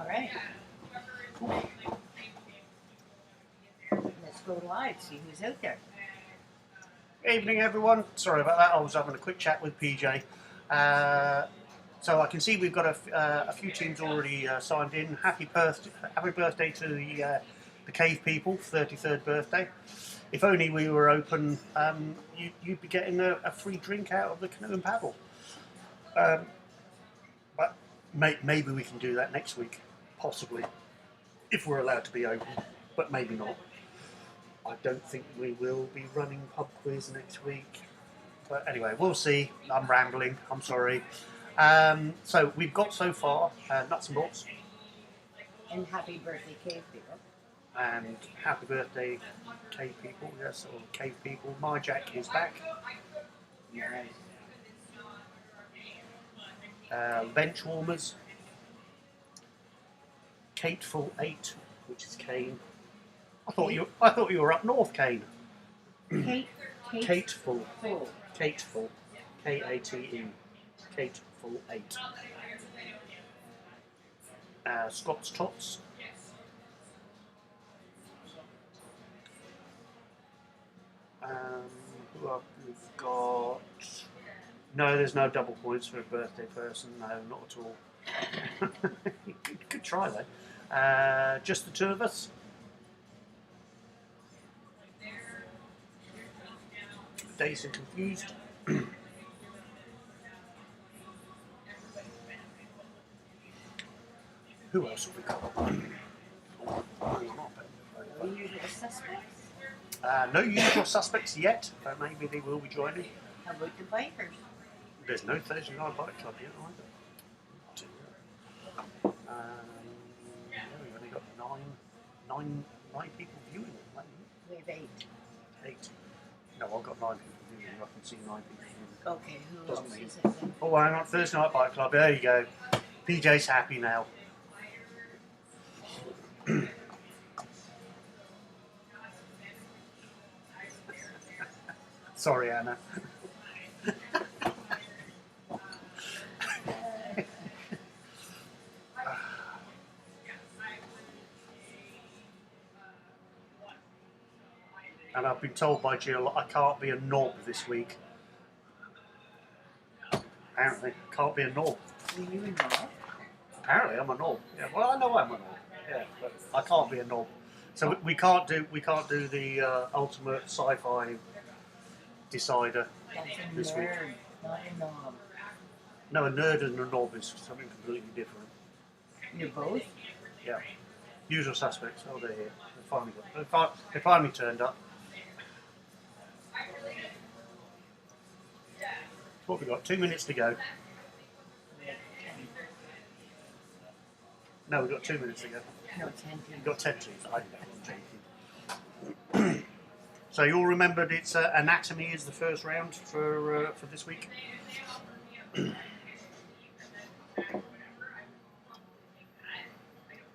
All right. Let's go live, see who's out there. Evening, everyone. Sorry about that. I was having a quick chat with PJ. So I can see we've got a few teams already signed in. Happy birthday to the Cave People, 33rd birthday. If only we were open, you'd be getting a free drink out of the canoe and paddle. But maybe we can do that next week, possibly, if we're allowed to be open, but maybe not. I don't think we will be running pub quiz next week. But anyway, we'll see. I'm rambling, I'm sorry. So we've got so far nuts and bolts. And happy birthday, Cave People. And happy birthday, Cave People, yes, or Cave People. My Jack is back. Nice. Bench warmers. Kateful 8, which is Kane. I thought you were up north, Kane. Kateful. Kateful. K-A-T-E. Kateful 8. Scott's Tots. Who else we've got? No, there's no double points for a birthday person. No, not at all. Good try though. Just the two of us. Dazed and confused. Who else have we got? Usual suspects. No usual suspects yet, but maybe they will be joining. How about the bikers? There's no Thursday night bike club yet either. Yeah, we've only got nine people viewing it. We have 8. 8. No, I've got 9 people viewing. I can see 9 people viewing. Okay, who Doesn't else mean. is it then? Oh, hang on, Thursday night bike club. There you go. PJ's happy now. Sorry, Anna. And I've been told by Jill I can't be a knob this week. Apparently, can't be a knob. Were you involved? Apparently, I'm a knob. Yeah, well, I know I'm a knob. Yeah, but I can't be a knob. So we can't do the ultimate sci-fi decider That's a this week. nerd, not a knob. No, a nerd and a knob is something completely different. You're both? Yeah. Usual suspects. Oh, they're here. They finally turned up. What have we got? 2 minutes to go. No, we've got 2 minutes to go. No, 10 We've got 10 teams. I know, I'm joking. So you all remembered it's anatomy is the first round for this week.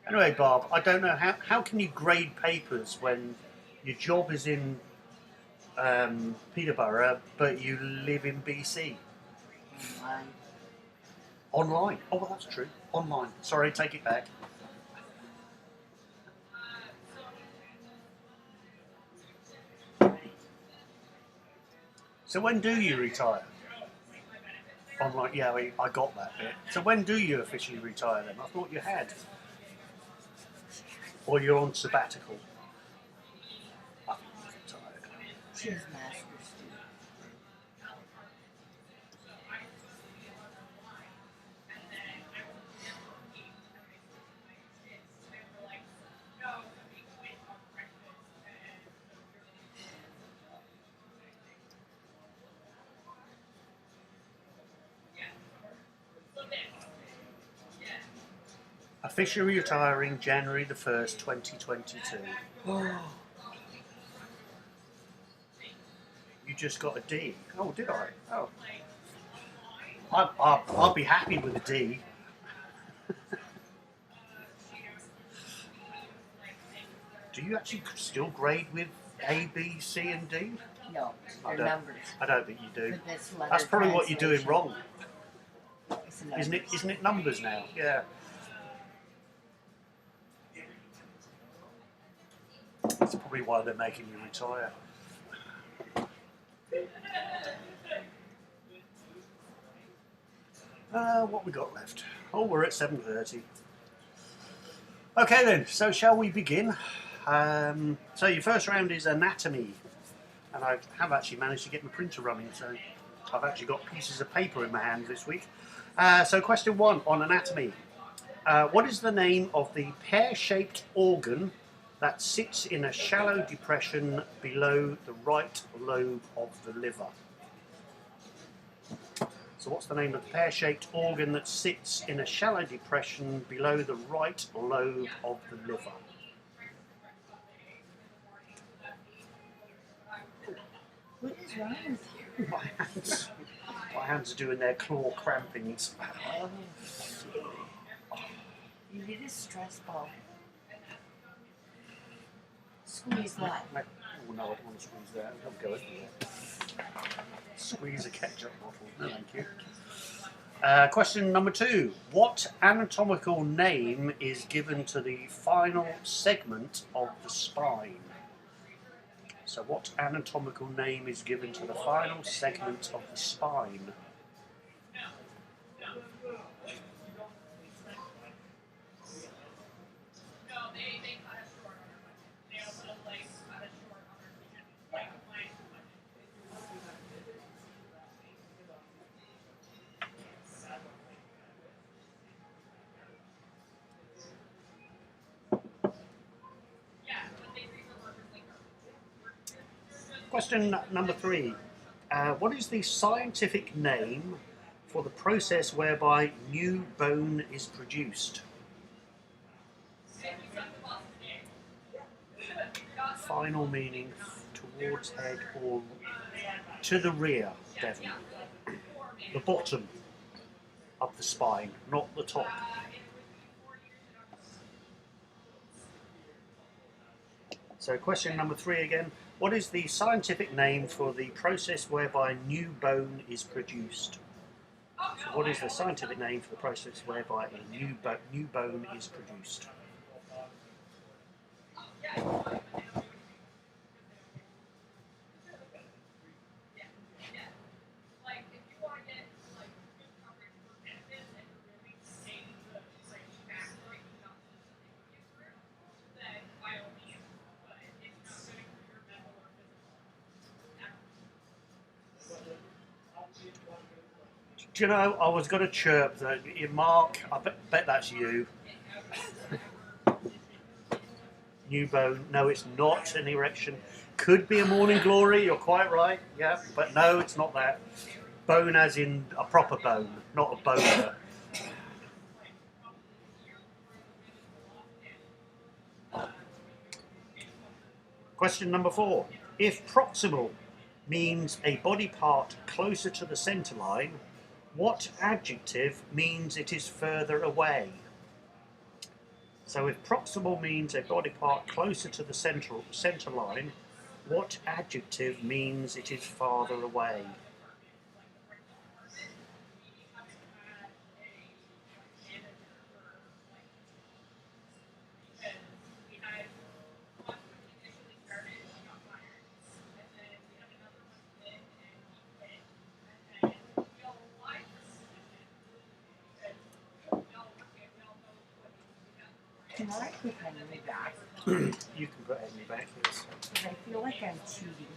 Anyway, Barb, I don't know how can you grade papers when your job is in Peterborough, but you live in BC. Online. Oh, well, that's true. Online. Sorry, take it back. So when do you retire? Online. Yeah, I got that bit. So when do you officially retire then? I thought you had. Or you're on sabbatical. I'm retired. She's master's student. Officially retiring January the 1st, 2022. You just got a D. Oh, did I? Oh. I'll be happy with a D. Do you actually still grade with A, B, C, and D? No, I they're numbers. I don't think you do. But That's probably what you're doing wrong. It's numbers. Isn't it numbers now? Yeah. That's probably why they're making you retire. What we got left? Oh, we're at 7:30. Okay then, so shall we begin? So your first round is anatomy, and I have actually managed to get my printer running, so I've actually got pieces of paper in my hands this week. So question 1 on anatomy. What is the name of the pear-shaped organ that sits in a shallow depression below the right lobe of the liver? So what's the name of the pear-shaped organ that sits in a shallow depression below the right lobe of the liver? What is wrong with you? My hands are doing their claw crampings. Oh, you need a stress ball. Squeeze that. Oh no, I don't want to squeeze that. Don't go it. Squeeze a ketchup bottle. No, thank you. Question number 2. What anatomical name is given to the final segment of the spine? So what anatomical name is given to the final segment of the spine? Question number 3. What is the scientific name for the process whereby new bone is produced? Final meaning towards head or to the rear, Devon. The bottom of the spine, not the top. So question number 3 again. What is the scientific name for the process whereby new bone is produced? So what is the scientific name for the process whereby a new bone is produced? Do you know, I was going to chirp that. Mark, I bet that's you. New bone. No, it's not an erection. Could be a morning glory, you're quite right. Yeah, but no, it's not that. Bone as in a proper bone, not a boner. Question number 4. If proximal means a body part closer to the centre line, what adjective means it is further away? So if proximal means a body part closer to the centre line, what adjective means it is farther away? Can I put Henry back? You can put Henry back, yes. Because I feel like I'm cheating.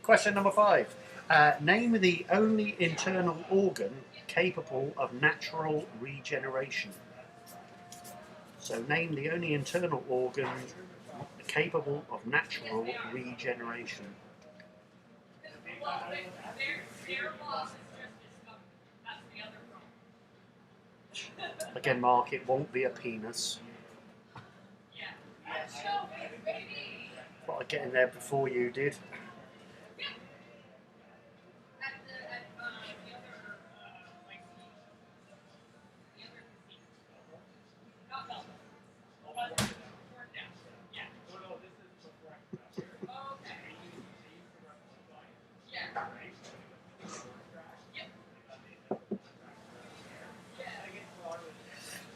Question number 5. Name the only internal organ capable of natural regeneration. So name the only internal organ capable of natural regeneration. Again, Mark, it won't be a penis. Thought I'd get in there before you did.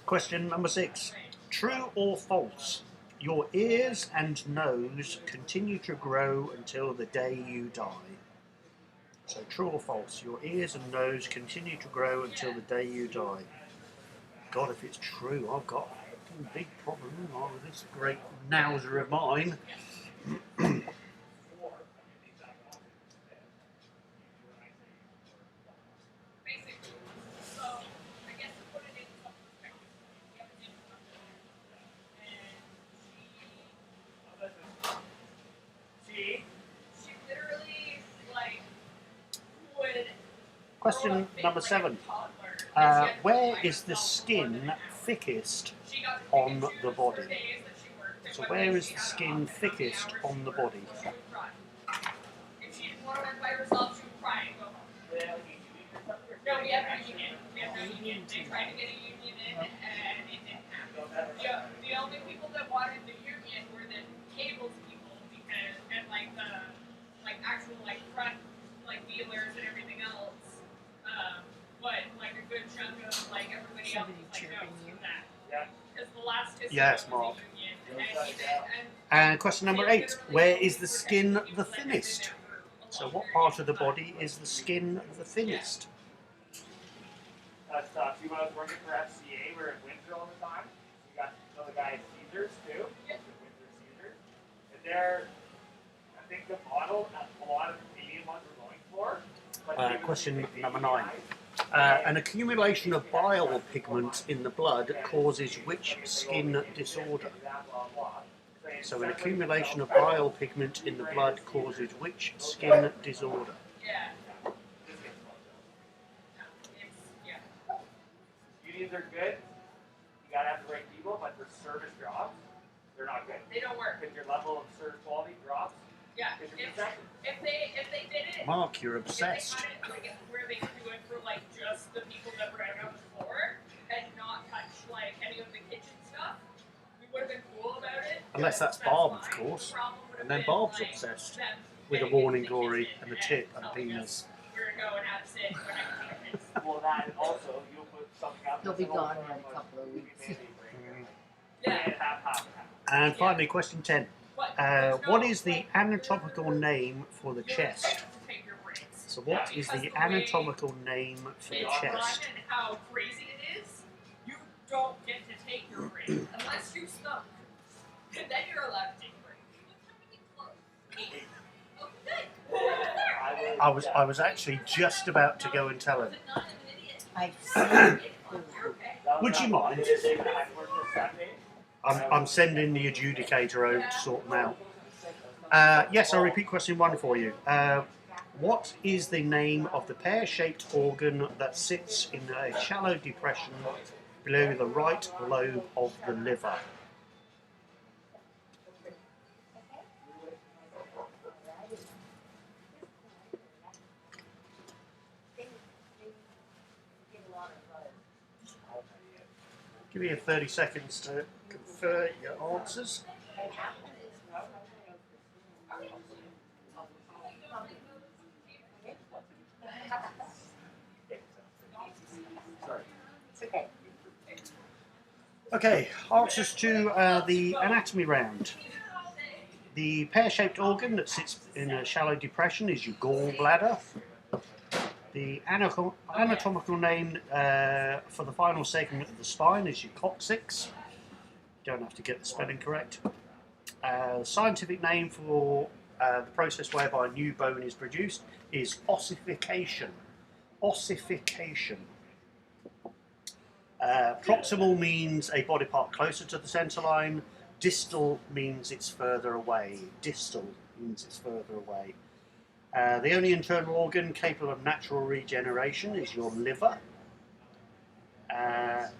Question number 6. True or false? Your ears and nose continue to grow until the day you die. So true or false? Your ears and nose continue to grow until the day you die. God, if it's true, I've got a big problem with this great nouser of mine. Question number 7. Where is the skin thickest on the body? So where is the skin thickest on the body? No, we have a union. We have a union. They tried to get a union in, and it didn't happen. The only people that wanted the union were the cables people, because and the actual front dealers and everything else. But a good chunk of everybody else was no, screw that. Yeah. Because the last Yes, was Mark. a union, And question number 8. Where is the skin the thinnest? So what part of the body is the skin the thinnest? That's tough. When I was working for FCA, we were in winter all the time. We got another guy at Caesars too. Winter Caesars. And they're, I think the model that a lot of the Canadian ones were going for. Question number 9. An accumulation of bile pigment in the blood causes which skin disorder? So an accumulation of bile pigment in the blood causes which skin disorder? Unions are good. You gotta have the right people, but for service jobs, they're not good. They don't work. Because your level of service quality drops. Yeah. If they did it. Mark, you're obsessed. If they had it where they could do it for just the people that were out on the floor and not touch any of the kitchen stuff, we would have been cool about it. Unless that's Barb, of course. And then Barb's obsessed with a warning glory and a tip and a penis. We're going to go and have Sid when I can see Well, that and also you'll put something up. He'll be gone in a couple of weeks. And finally, question 10. What is the anatomical name for the chest? So what is the anatomical name for the chest? And how crazy it is, you don't get to take your break unless you smoke. And then you're allowed to take a break. I was actually just about to go and tell him. I've seen it. Would you mind? I'm sending the adjudicator over to sort them out. Yes, I'll repeat question 1 for you. What is the name of the pear-shaped organ that sits in a shallow depression below the right lobe of the liver? Give you 30 seconds to confer your answers. Okay, answers to the anatomy round. The pear-shaped organ that sits in a shallow depression is your gallbladder. The anatomical name for the final segment of the spine is your coccyx. You don't have to get the spelling correct. The scientific name for the process whereby a new bone is produced is ossification. Ossification. Proximal means a body part closer to the centre line. Distal means it's further away. Distal means it's further away. The only internal organ capable of natural regeneration is your liver.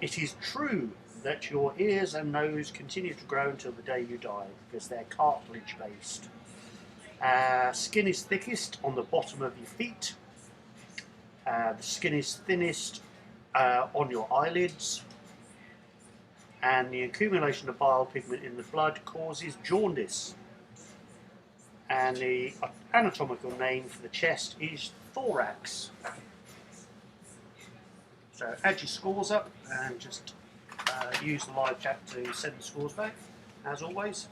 It is true that your ears and nose continue to grow until the day you die because they're cartilage based. Skin is thickest on the bottom of your feet. The skin is thinnest on your eyelids. And the accumulation of bile pigment in the blood causes jaundice. And the anatomical name for the chest is thorax. So add your scores up and just use the live chat to send the scores back, as always.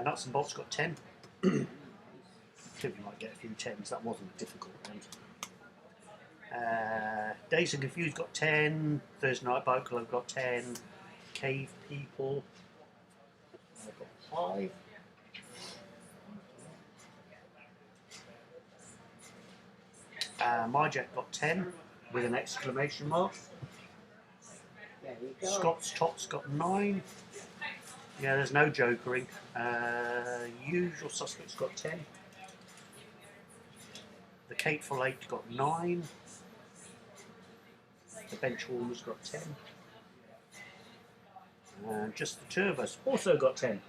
Nuts and bolts got 10. Think we might get a few 10s. That wasn't a difficult round. Dazed and Confused got 10. Thursday Night Boat Club got 10. Cave People got 5. Myjack got 10 with an exclamation mark. There you go. Scott's Tots got 9. Yeah, there's no jokering. Usual Suspects got 10. The Kate for Late got 9. The Benchwarmers got 10. And just the two of us also got 10.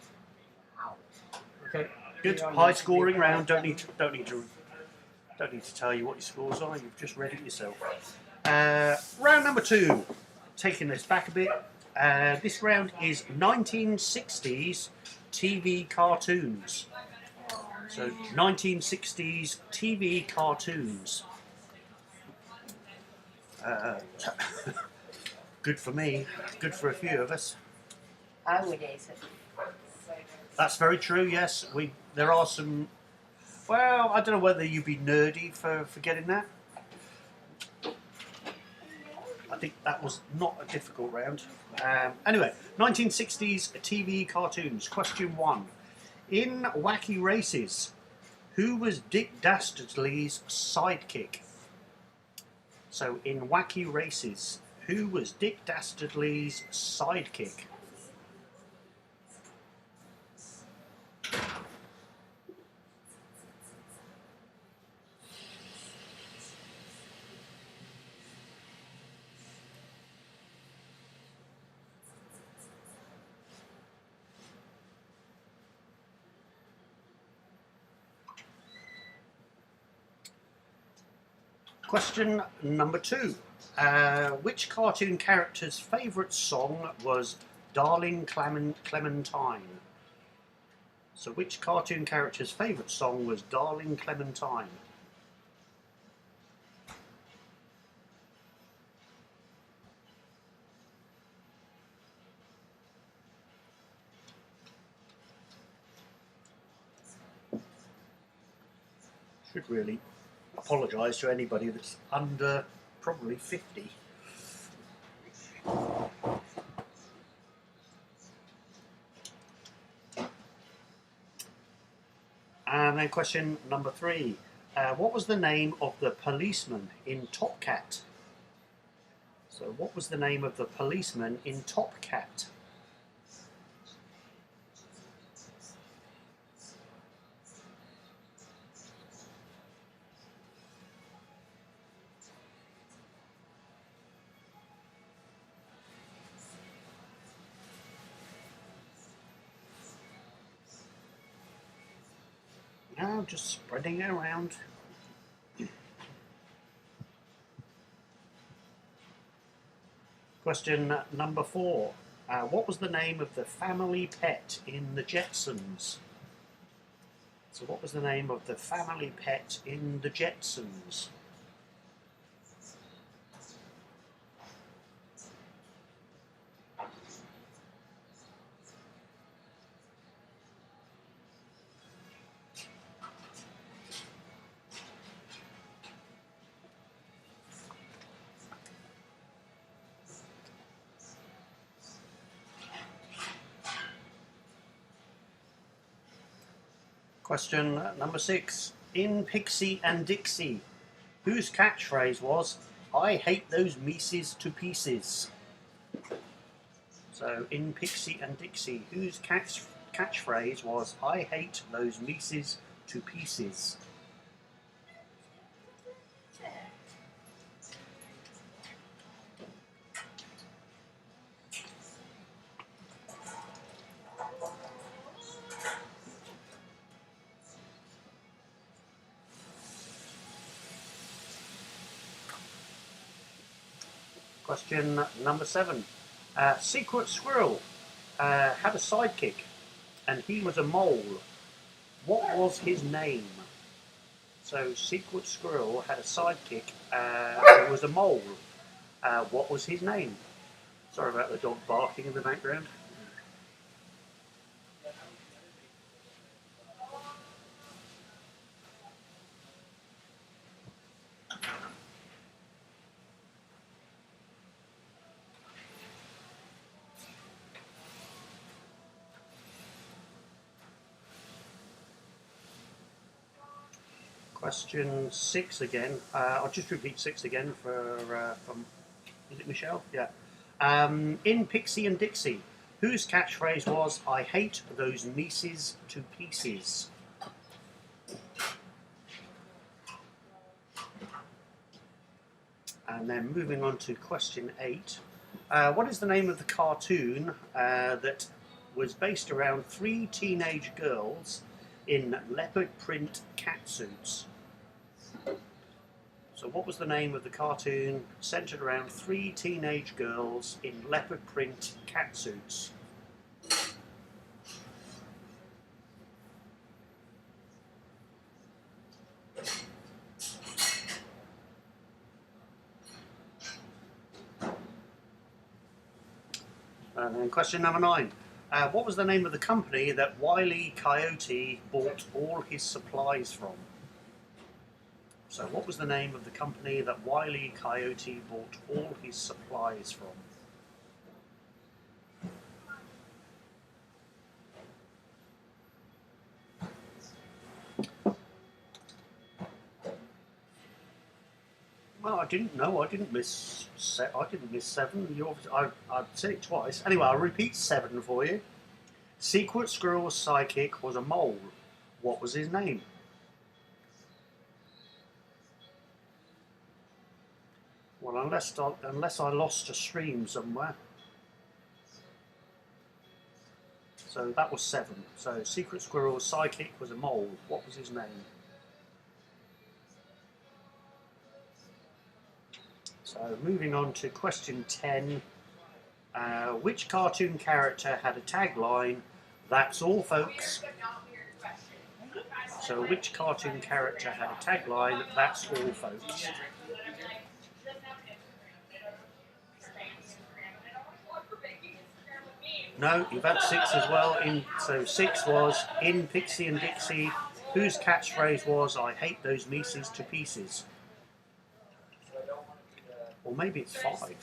Okay, good. High scoring round. Don't need to tell you what your scores are. You've just read it yourself. Round number 2. Taking this back a bit. This round is 1960s TV cartoons. So 1960s TV cartoons. Good for me. Good for a few of us. I would ace it. That's very true. Yes, there are some. Well, I don't know whether you'd be nerdy for getting that. I think that was not a difficult round. Anyway, 1960s TV cartoons. Question 1. In Wacky Races, who was Dick Dastardly's sidekick? So, in Wacky Races, who was Dick Dastardly's sidekick? Question number 2. Which cartoon character's favourite song was Darling Clementine? So which cartoon character's favourite song was Darling Clementine? Should really apologise to anybody that's under probably 50. And then question number 3. What was the name of the policeman in Top Cat? So what was the name of the policeman in Top Cat? Now just spreading it around. Question number 4. What was the name of the family pet in the Jetsons? So what was the name of the family pet in the Jetsons? Question number 6. In Pixie and Dixie, whose catchphrase was, "I hate those Mises to pieces"? So, in Pixie and Dixie, whose catchphrase was, "I hate those Mises to pieces"? Question number 7. Secret Squirrel had a sidekick, and he was a mole. What was his name? So, Secret Squirrel had a sidekick, who was a mole. What was his name? Sorry about the dog barking in the background. Question 6 again. I'll just repeat 6 again from, is it Michelle? Yeah. In Pixie and Dixie, whose catchphrase was, "I hate those Mises to pieces"? And then moving on to question 8. What is the name of the cartoon that was based around 3 teenage girls in leopard print catsuits? So what was the name of the cartoon centered around 3 teenage girls in leopard print catsuits? And then question number 9. What was the name of the company that Wile E. Coyote bought all his supplies from? So what was the name of the company that Wile E. Coyote bought all his supplies from? Well, I didn't know. I didn't miss 7. I've said it twice. Anyway, I'll repeat 7 for you. Secret Squirrel's sidekick was a mole. What was his name? Well, unless I lost a stream somewhere. So that was 7. So Secret Squirrel's sidekick was a mole. What was his name? So moving on to question 10. Which cartoon character had a tagline, "That's all, folks"? So which cartoon character had a tagline, "That's all, folks"? No, you've had 6 as well. So 6 was in Pixie and Dixie, whose catchphrase was, "I hate those Mises to pieces"? Or maybe it's 5.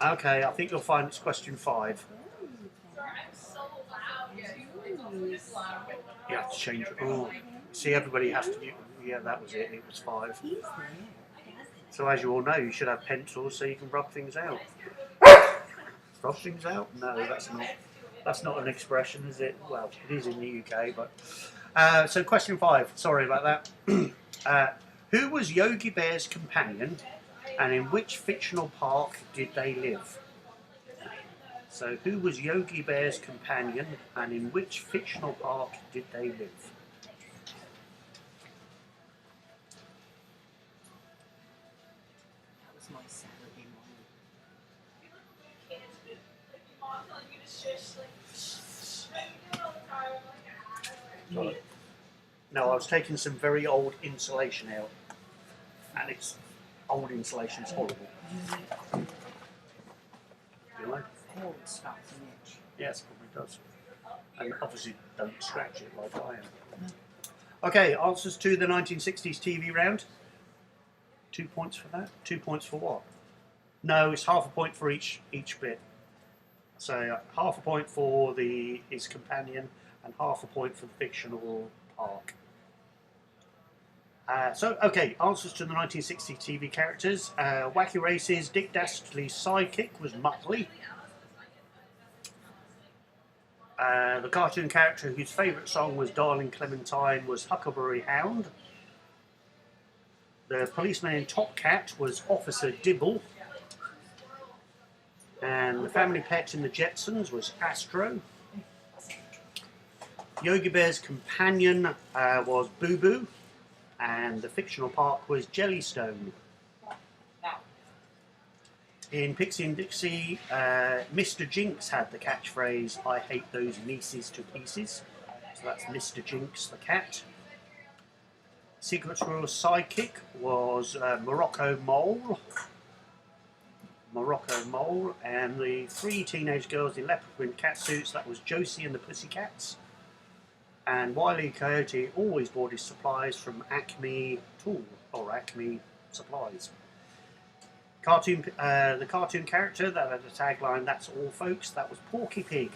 Okay, I think you'll find it's question 5. You have to change it. Oh, see, everybody has to do. Yeah, that was it. It was 5. So as you all know, you should have pencils so you can rub things out. Rub things out? No, that's not an expression, is it? Well, it is in the UK, but so question 5. Sorry about that. Who was Yogi Bear's companion, and in which fictional park did they live? So who was Yogi Bear's companion, and in which fictional park did they live? That was my Saturday morning. No, I was taking some very old insulation out, and it's old insulation is horrible. You know? Cold stops an itch. Yes, it probably does. And obviously don't scratch it like I am. Okay, answers to the 1960s TV round. 2 points for that. 2 points for what? No, it's half a point for each bit. So half a point for his companion, and half a point for the fictional park. Okay, answers to the 1960 TV characters. Wacky Races, Dick Dastardly's sidekick was Muttley. The cartoon character whose favourite song was Darling Clementine was Huckleberry Hound. The policeman in Top Cat was Officer Dibble. And the family pet in the Jetsons was Astro. Yogi Bear's companion was Boo Boo. And the fictional park was Jellystone. In Pixie and Dixie, Mr. Jinx had the catchphrase, "I hate those nieces to pieces." So that's Mr. Jinx the cat. Secret Squirrel's sidekick was Morocco Mole. Morocco Mole. And the three teenage girls in leopard print catsuits, that was Josie and the Pussycats. And Wile E. Coyote always bought his supplies from Acme Tool, or Acme Supplies. The cartoon character that had a tagline, "That's all folks," that was Porky Pig.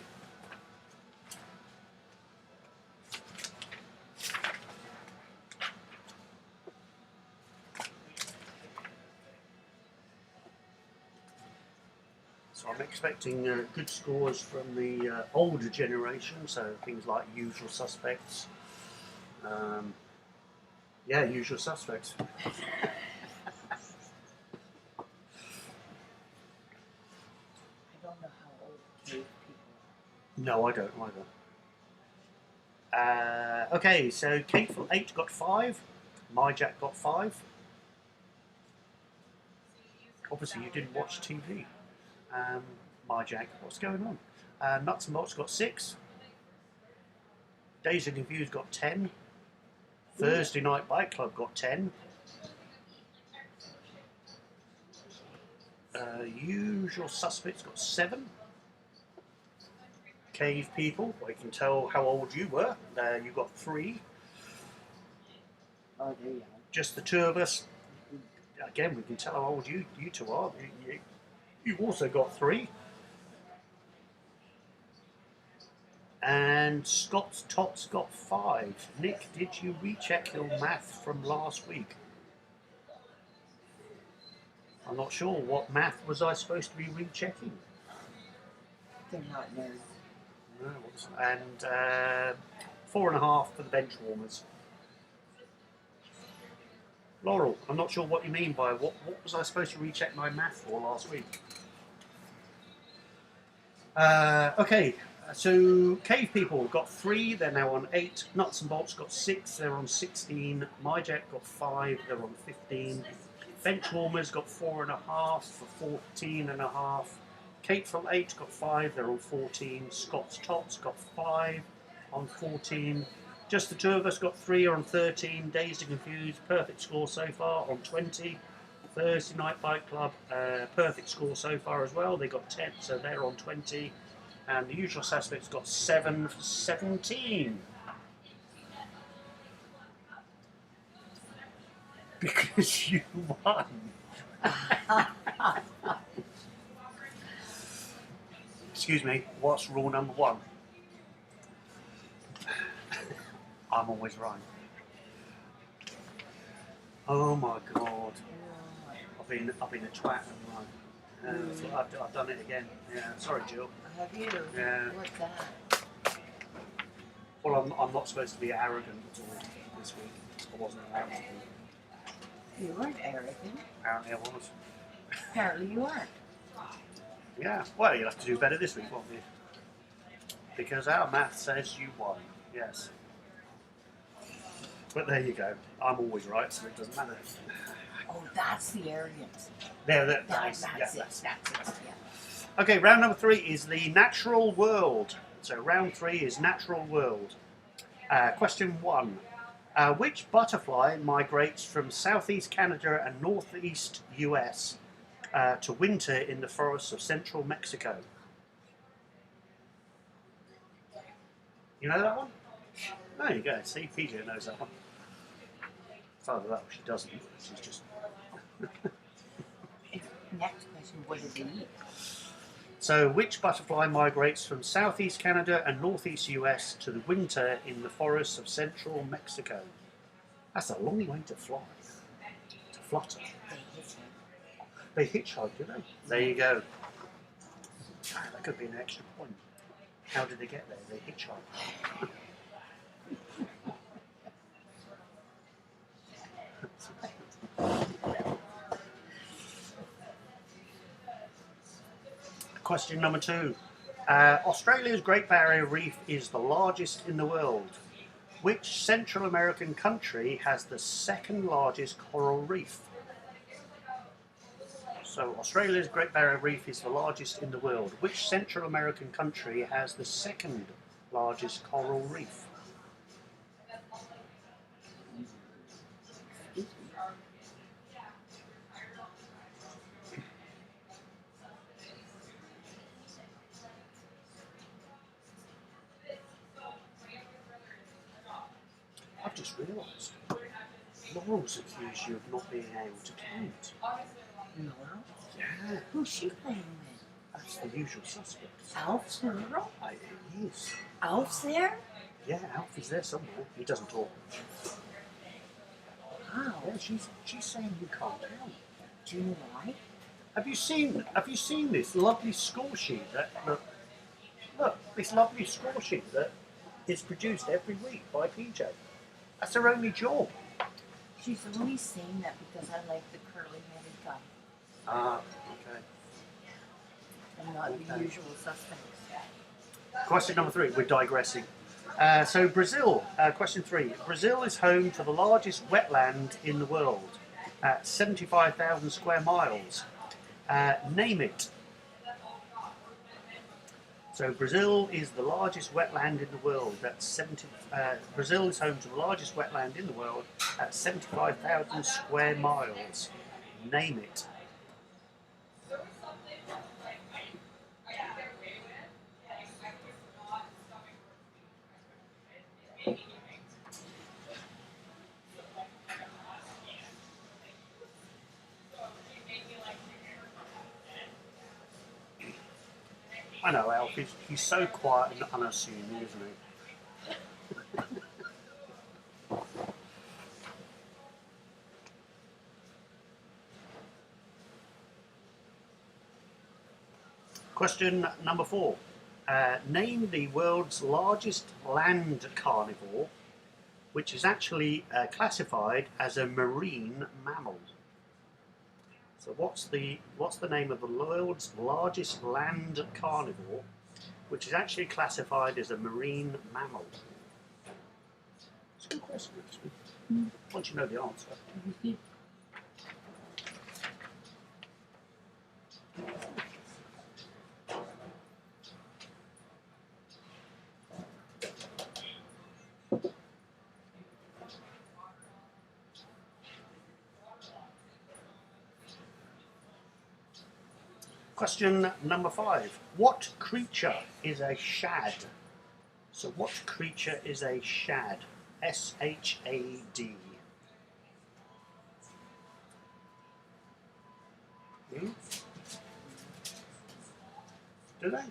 So I'm expecting good scores from the older generation, so things like Usual Suspects. Yeah, Usual Suspects. No, I don't either. Okay, so Kate from 8 got 5. My Jack got 5. Obviously, you didn't watch TV. My Jack, what's going on? Nuts and Bolts got 6. Dazed and Confused got 10. Thursday Night Bike Club got 10. Usual Suspects got 7. Cave People, I can tell how old you were. You got 3. Oh, there you are. Just the two of us. Again, we can tell how old you two are. You also got 3. And Scott's Tots got 5. Nick, did you recheck your math from last week? I'm not sure. What math was I supposed to be rechecking? They're not nerds. No, and 4.5 for the bench warmers. Laurel, I'm not sure what you mean by what was I supposed to recheck my math for last week? Okay, so Cave People got 3, they're now on 8. Nuts and Bolts got 6, they're on 16. My Jack got 5, they're on 15. Bench warmers got 4.5 for 14.5. Kate from 8 got 5, they're on 14. Scott's Tots got 5 on 14. Just the two of us got 3 on 13. Dazed and Confused, perfect score so far on 20. Thursday Night Bike Club, perfect score so far as well. They got 10, so they're on 20. And the Usual Suspects got 7 for 17. Because you won. Excuse me, what's rule number 1? I'm always right. Oh my god. I've been a twat, haven't I? I've done it again. Yeah, sorry, Jill. Have you? Yeah. What's that? Well, I'm not supposed to be arrogant at all this week. I wasn't allowed to be. You weren't arrogant. Apparently I was. Apparently you weren't. Yeah, well, you'll have to do better this week, won't you? Because our math says you won. Yes. But there you go. I'm always right, so it doesn't matter. Oh, that's the arrogance. That's it. yeah, That's it. Yeah. Okay, round number 3 is the natural world. So round 3 is natural world. Question 1. Which butterfly migrates from southeast Canada and northeast US to winter in the forests of central Mexico? You know that one? There you go. See, PJ knows that one. It's either that or she doesn't. She's just... Next question, what did they eat? So, which butterfly migrates from southeast Canada and northeast US to the winter in the forests of central Mexico? That's a long way to fly. To flutter. They hitchhike, do they? There you go. That could be an extra point. How did they get there? They hitchhike. Question number 2. Australia's Great Barrier Reef is the largest in the world. Which Central American country has the second largest coral reef? So Australia's Great Barrier Reef is the largest in the world. Which Central American country has the second largest coral reef? Excuse me. I've just realised. Laurel's accused you of not being able to count. Laura? Yeah, Who's she playing with? that's the usual suspect. Alf's plural? It is. Alf's there? Yeah, Alf is there somewhere. He doesn't talk. Wow. Yeah, she's saying you can't count. Do you know why? Have you seen this lovely score sheet that look this lovely score sheet that is produced every week by PJ? That's her only job. She's only saying that because I like the curly-headed guy Ah, okay. and not the Okay. usual suspects. Question number 3. We're digressing. So Brazil. Question 3. Brazil is home to the largest wetland in the world, at 75,000 square miles. Name it. So Brazil is the largest wetland in the world. Brazil is home to the largest wetland in the world at 75,000 square miles. Name it. I know, Alf. He's so quiet and unassuming, isn't he? Question number 4. Name the world's largest land carnivore, which is actually classified as a marine mammal. So what's the name of the world's largest land carnivore, which is actually classified as a marine mammal? It's a good question, actually. Once you know the answer. Question number 5. What creature is a shad? So what creature is a shad? S-H-A-D. Hmm? Do they?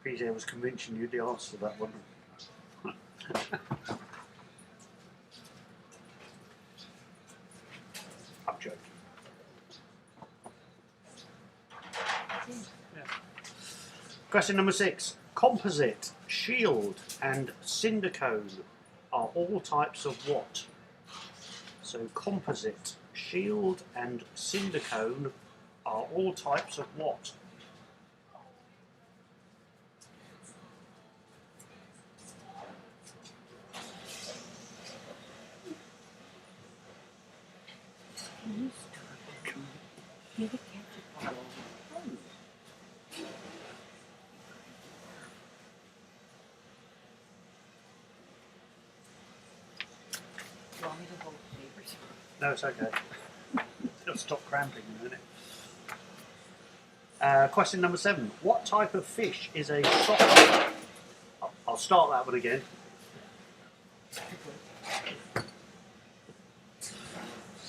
PJ was convincing you the answer to that one. I'm joking. Yeah. Question number 6. Composite, shield, and cinder cone are all types of what? So composite, shield, and cinder cone are all types of what? You start to get a ketchup all over the place. Do you want me to hold the papers? No, it's okay. It'll stop cramping in a minute. Question number 7. What type of fish is a sockeye? I'll start that one again.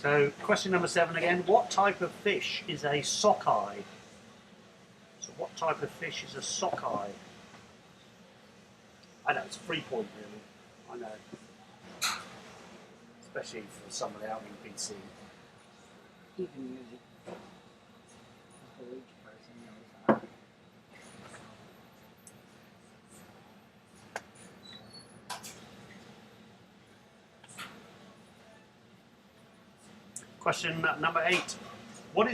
So, question number 7 again. What type of fish is a sockeye? So, what type of fish is a sockeye? I know, it's a 3-point really. I know. Especially for somebody out in BC. Even music. A village person knows that. Question number 8. What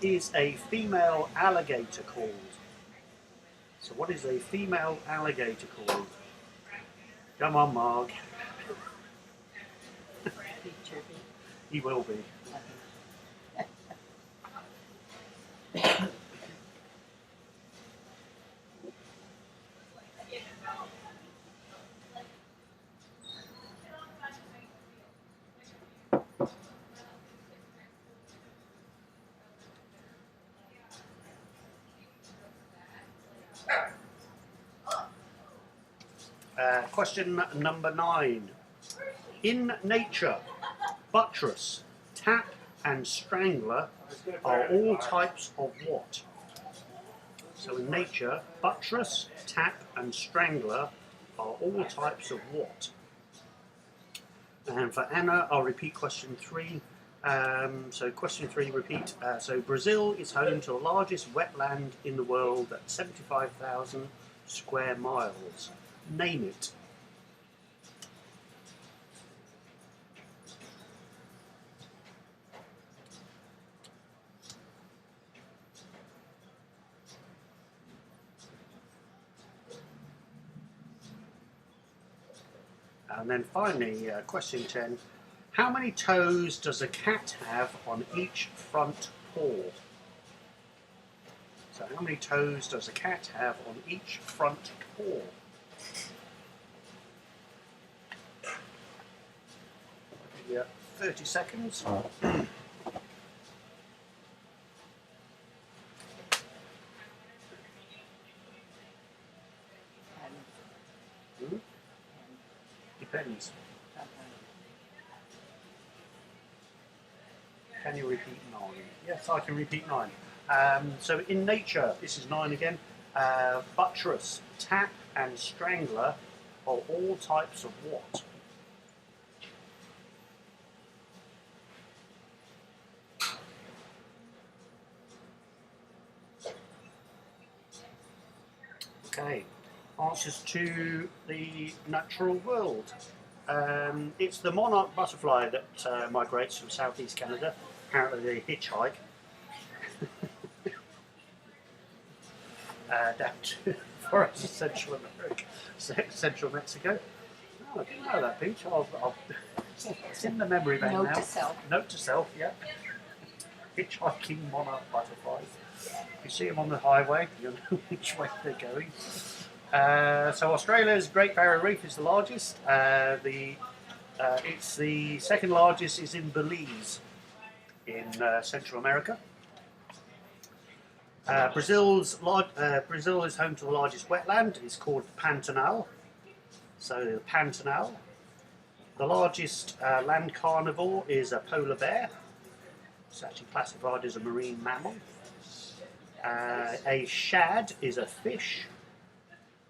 is a female alligator called? So what is a female alligator called? Come on, Mark. Be chirpy. He will be. Question number 9. In nature, buttress, tap and strangler are all types of what? So in nature, buttress, tap and strangler are all types of what? And for Anna, I'll repeat question 3. So question 3, repeat. So Brazil is home to the largest wetland in the world at 75,000 square miles. Name it. And then finally, question 10. How many toes does a cat have on each front paw? So how many toes does a cat have on each front paw? Yeah, 30 seconds. Depends. Can you repeat 9? Yes, I can repeat 9. So in nature, this is 9 again. Buttress, tap and strangler are all types of what? Okay, answers to the natural world. It's the monarch butterfly that migrates from southeast Canada. Apparently they hitchhike down to forests of Central America, Central Mexico. Oh, I didn't know that, Peach. It's in the memory bank now. Note to self. Note to self, yeah. Hitchhiking monarch butterflies. If you see them on the highway, you'll know which way they're going. So Australia's Great Barrier Reef is the largest. It's the second largest is in Belize, in Central America. Brazil is home to the largest wetland. It's called the Pantanal. So the Pantanal. The largest land carnivore is a polar bear. It's actually classified as a marine mammal. A shad is a fish.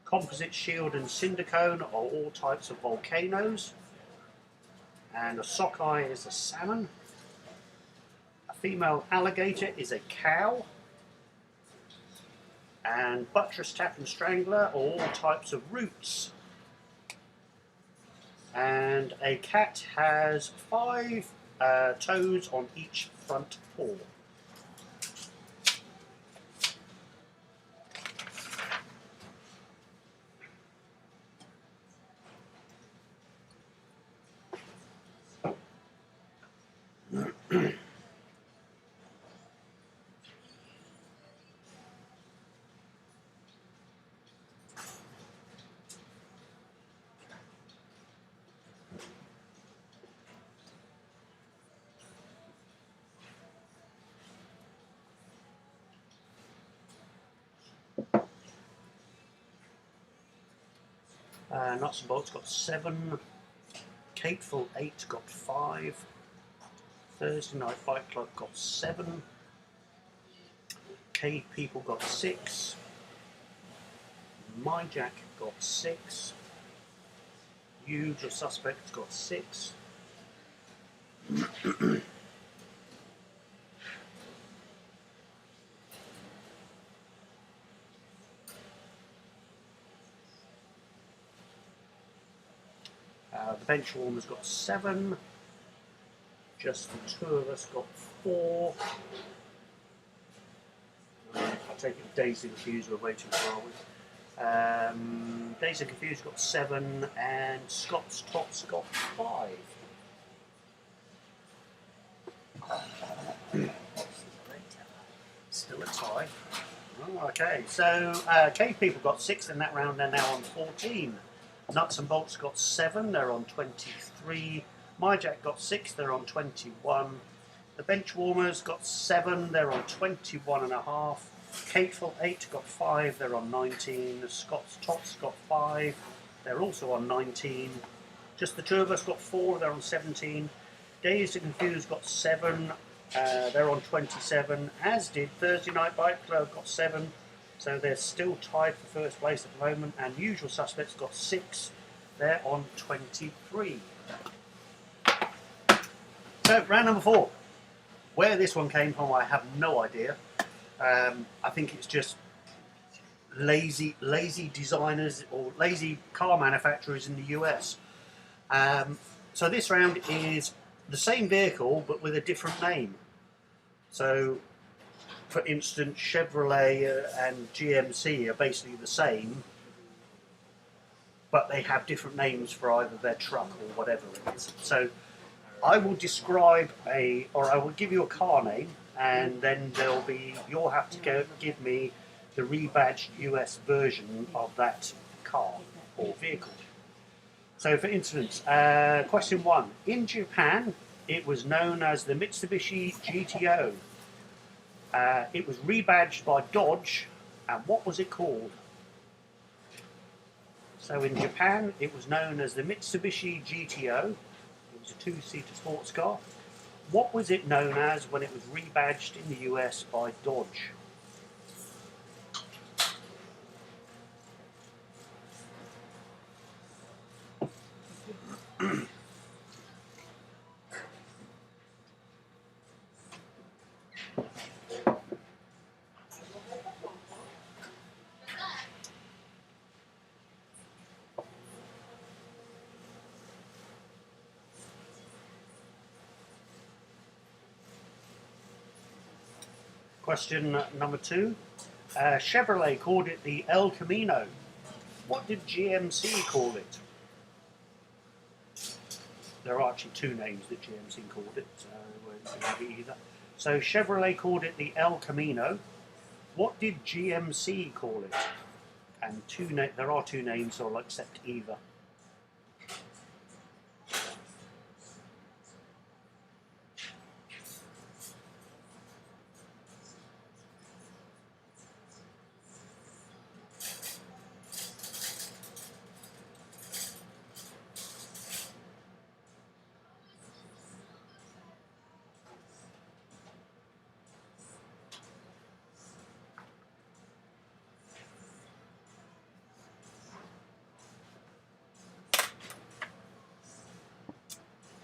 Composite shield and cinder cone are all types of volcanoes. And a sockeye is a salmon. A female alligator is a cow. And buttress, tap and strangler are all types of roots. And a cat has 5 toes on each front paw. Nuts and Bolts got 7. Cateful 8 got 5. Thursday Night Fight Club got 7. Cave People got 6. My Jack got 6. Usual Suspects got 6. The Benchwarmer's got 7. Just the two of us got 4. I take it Dazed and Confused we're waiting for, are we? Dazed and Confused got 7, and Scott's Tots got 5. Still a tie. Oh, okay, so Cave People got 6 in that round, they're now on 14. Nuts and Bolts got 7, they're on 23. Myjack got 6, they're on 21. The Benchwarmers got 7, they're on 21.5. Cateful 8 got 5, they're on 19. The Scott's Tots got 5, they're also on 19. Just the two of us got 4, they're on 17. Dazed and Confused got 7, they're on 27, as did Thursday Night Bike Club, got 7, so they're still tied for first place at the moment, and Usual Suspects got 6, they're on 23. So, round number 4. Where this one came from, I have no idea. I think it's just lazy designers or lazy car manufacturers in the US. So this round is the same vehicle but with a different name. So, for instance, Chevrolet and GMC are basically the same, but they have different names for either their truck or whatever it is. So I will describe I will give you a car name, and then you'll have to give me the rebadged US version of that car or vehicle. So, for instance, question 1. In Japan, it was known as the Mitsubishi GTO. It was rebadged by Dodge, and what was it called? So, in Japan, it was known as the Mitsubishi GTO. It was a 2-seater sports car. What was it known as when it was rebadged in the US by Dodge? Question number 2. Chevrolet called it the El Camino. What did GMC call it? There are actually 2 names that GMC called it, so it won't be either. So Chevrolet called it the El Camino. What did GMC call it? And there are 2 names, so I'll accept either.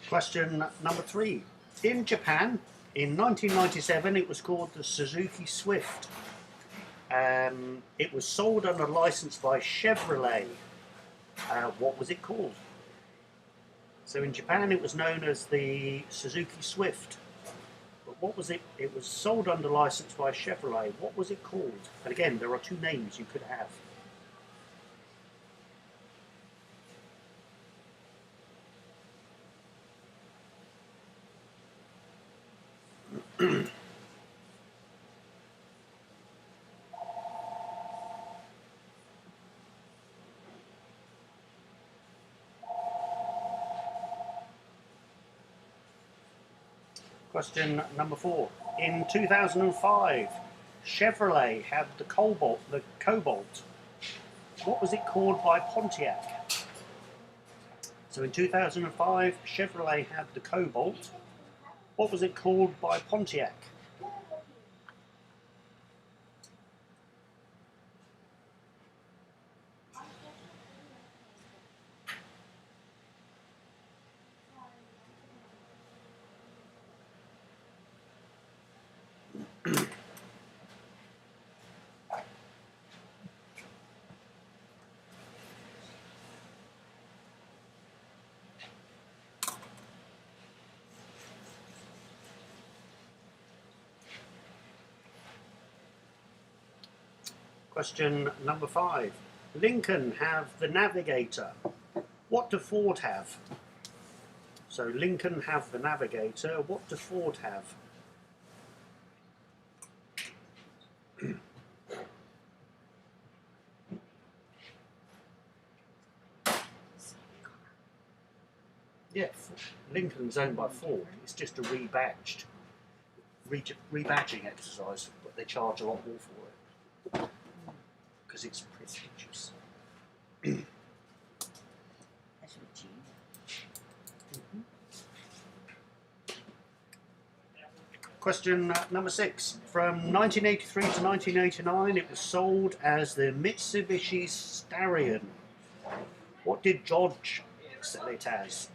Question number 3. In Japan, in 1997, it was called the Suzuki Swift. It was sold under license by Chevrolet. What was it called? So in Japan, it was known as the Suzuki Swift. But what was it? It was sold under license by Chevrolet. What was it called? And again, there are 2 names you could have. Question number 4. In 2005, Chevrolet had the Cobalt. What was it called by Pontiac? So in 2005, Chevrolet had the Cobalt. What was it called by Pontiac? Question number 5. Lincoln have the Navigator. What do Ford have? So Lincoln have the Navigator. What do Ford have? Yeah, Lincoln's owned by Ford. It's just a rebadging exercise, but they charge a lot more for it because it's prestigious. That's what Gene. Question number 6. From 1983 to 1989, it was sold as the Mitsubishi Starion. What did Dodge sell it as?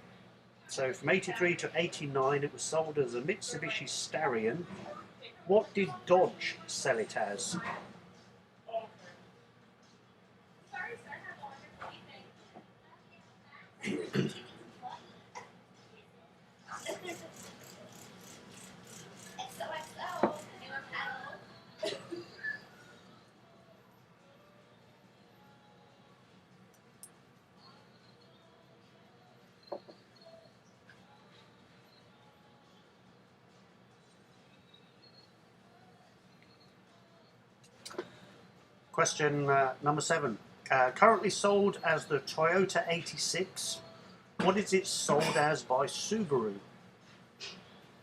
So from 83 to 89, it was sold as a Mitsubishi Starion. What did Dodge sell it as? Sorry, sir. Have a wonderful evening. XOXO, new paddle. Question number 7. Currently sold as the Toyota 86. What is it sold as by Subaru?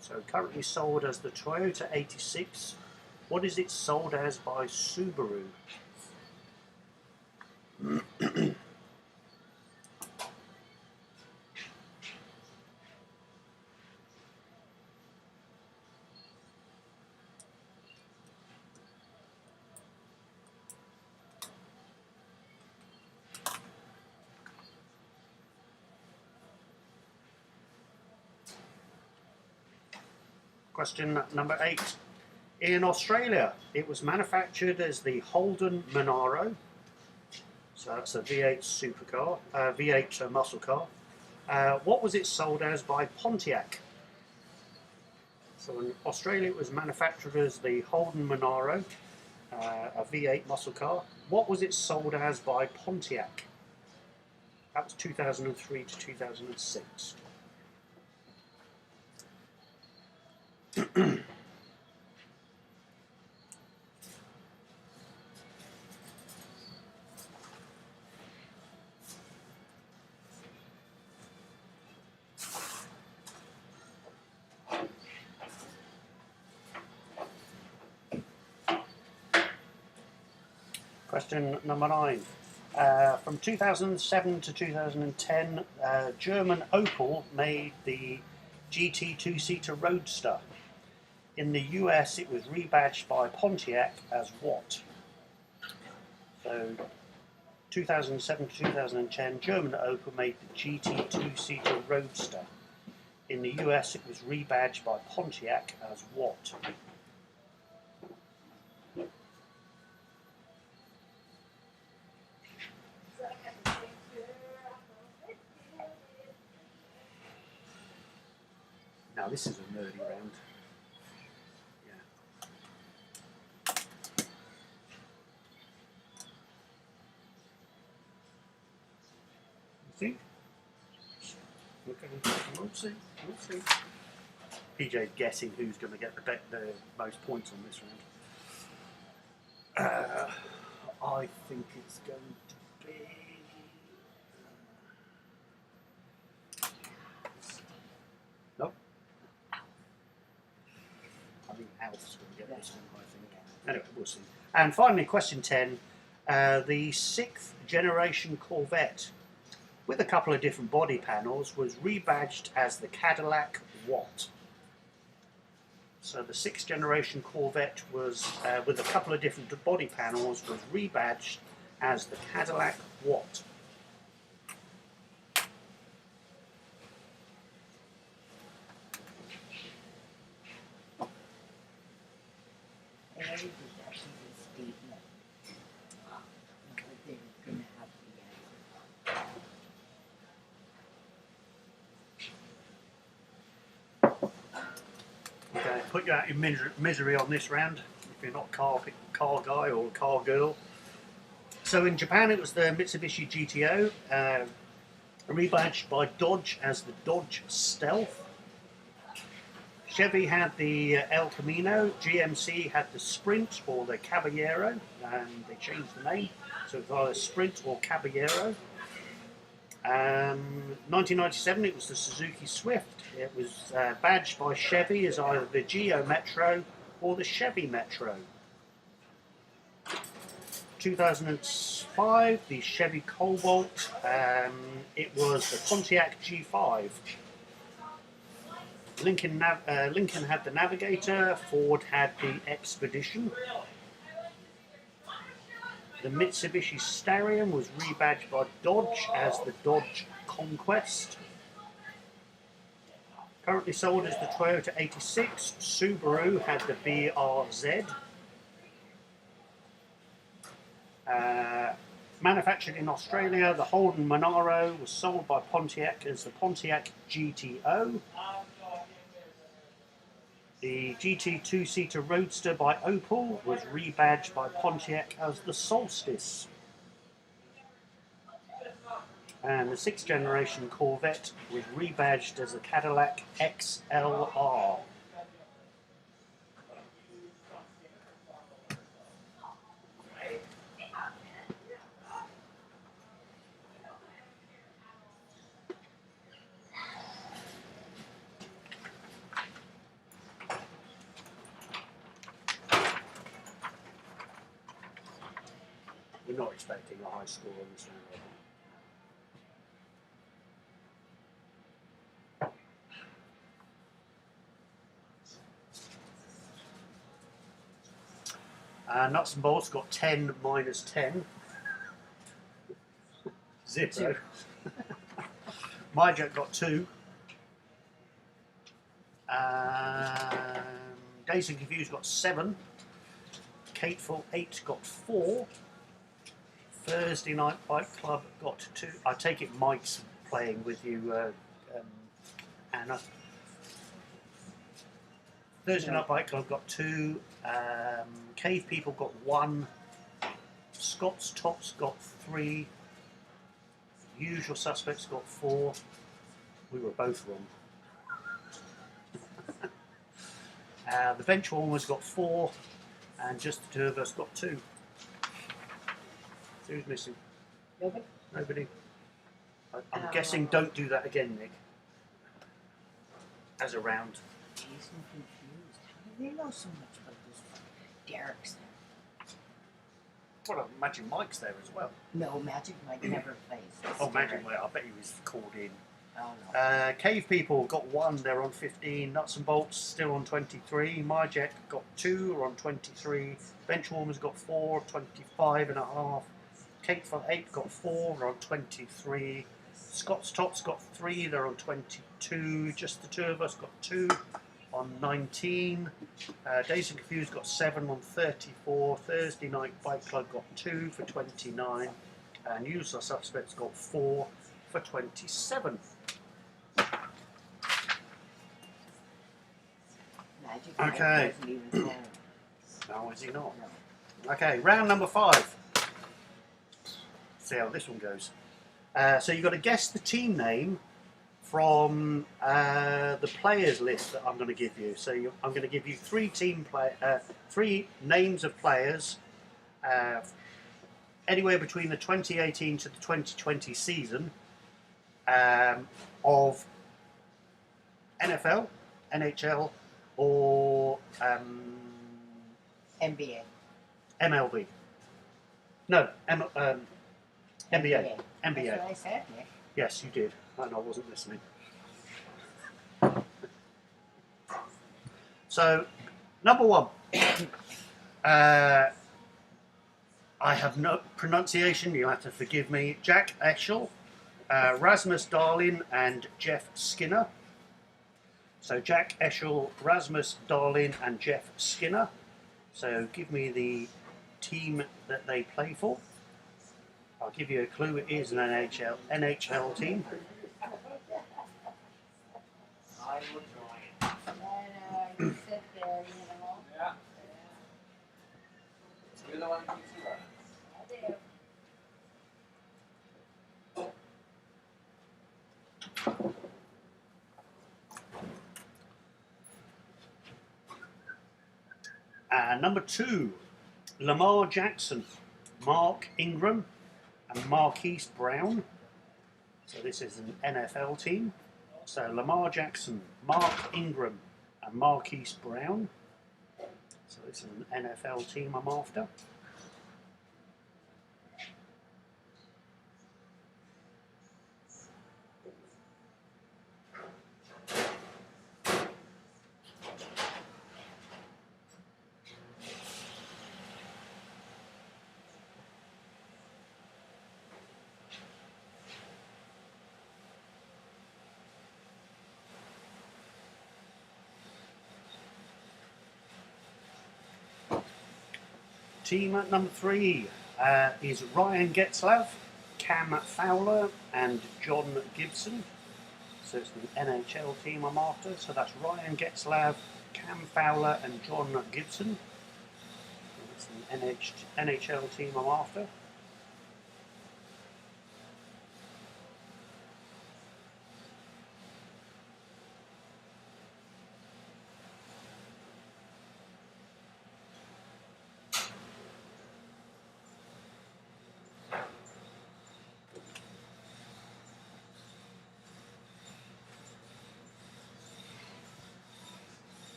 So currently sold as the Toyota 86. What is it sold as by Subaru? Question number 8. In Australia, it was manufactured as the Holden Monaro. So that's a V8 supercar, V8 muscle car. What was it sold as by Pontiac? So in Australia, it was manufactured as the Holden Monaro, a V8 muscle car. What was it sold as by Pontiac? That was 2003 to 2006. Question number 9. From 2007 to 2010, German Opel made the GT two-seater Roadster. In the US, it was rebadged by Pontiac as what? So, 2007 to 2010, German Opel made the GT two-seater Roadster. In the US, it was rebadged by Pontiac as what? Now this is a nerdy round. Yeah. You think? Okay, we'll see. We'll see. PJ's guessing who's going to get the most points on this round. I think it's going to be. Nope. I think Alf's going to get this one, I think. Anyway, we'll see. And finally, question 10. The 6th generation Corvette, with a couple of different body panels, was rebadged as the Cadillac what? So the 6th generation Corvette was, with a couple of different body panels, was rebadged as the Cadillac what? They already did that in the statement. But they're going to have the answer. Okay, put you out in misery on this round if you're not car guy or car girl. So in Japan it was the Mitsubishi GTO, rebadged by Dodge as the Dodge Stealth. Chevy had the El Camino, GMC had the Sprint or the Caballero, and they changed the name, so it's either Sprint or Caballero. 1997 it was the Suzuki Swift. It was badged by Chevy as either the Geo Metro or the Chevy Metro. 2005 the Chevy Cobalt, it was the Pontiac G5. Lincoln had the Navigator, Ford had the Expedition. The Mitsubishi Starion was rebadged by Dodge as the Dodge Conquest. Currently sold as the Toyota 86. Subaru had the BRZ. Manufactured in Australia, the Holden Monaro was sold by Pontiac as the Pontiac GTO. The GT two-seater Roadster by Opel was rebadged by Pontiac as the Solstice. And the 6th generation Corvette was rebadged as the Cadillac XLR. We're not expecting a high score on this one. Nuts and bolts got 10 minus 10. 0. My Jet got 2. Dazed and Confused got 7. Kateful 8 got 4. Thursday Night Bike Club got 2. I take it Mike's playing with you, Anna. Thursday Night Bike Club got 2. Cave People got 1. Scott's Tops got 3. Usual Suspects got 4. We were both wrong. The Benchwarmers got 4, and just the two of us got 2. Who's missing? Nobody? Nobody. I'm guessing don't do that again, Nick. As a round. Dazed and Confused. How do they know so much about this one? Derek's there. Well, I imagine Mike's there as well. No, Magic Mike never plays. It's Oh, Magic Derek. Mike, I bet he was called in. Oh, no. Cave People got 1, they're on 15. Nuts and Bolts still on 23. My Jet got 2, are on 23. Benchwarmers got 4, 25 and a half. Kate for 8 got 4, are on 23. Scott's Tots got 3, they're on 22. Just the two of us got 2 on 19. Dazed and Confused got 7 on 34. Thursday Night Bike Club got 2 for 29. And Usual Suspects got 4 for 27. Magic Mike Okay. doesn't even know. No, is he not? No. Okay, round number 5. See how this one goes. So you've got to guess the team name from the players list that I'm going to give you. So I'm going to give you 3 names of players, anywhere between the 2018 to the 2020 season, of NFL, NHL, or NBA. MLB. No, NBA. That's NBA. what I said, Nick. Yes, you did. And I wasn't listening. So, number 1. I have no pronunciation, you'll have to forgive me. Jack Eschel, Rasmus Darlin and Jeff Skinner. So Jack Eschel, Rasmus Darlin and Jeff Skinner. So give me the team that they play for. I'll give you a clue, it is an NHL team. I would join. And you sit there, you know. Yeah. You're the one who keeps you running. I do. Number 2, Lamar Jackson, Mark Ingram, and Marquise Brown. So this is an NFL team. So Lamar Jackson, Mark Ingram, and Marquise Brown. So this is an NFL team I'm after. Team at number 3 is Ryan Getzlav, Cam Fowler, and John Gibson. So it's an NHL team I'm after. So that's Ryan Getzlav, Cam Fowler, and John Gibson. It's an NHL team I'm after.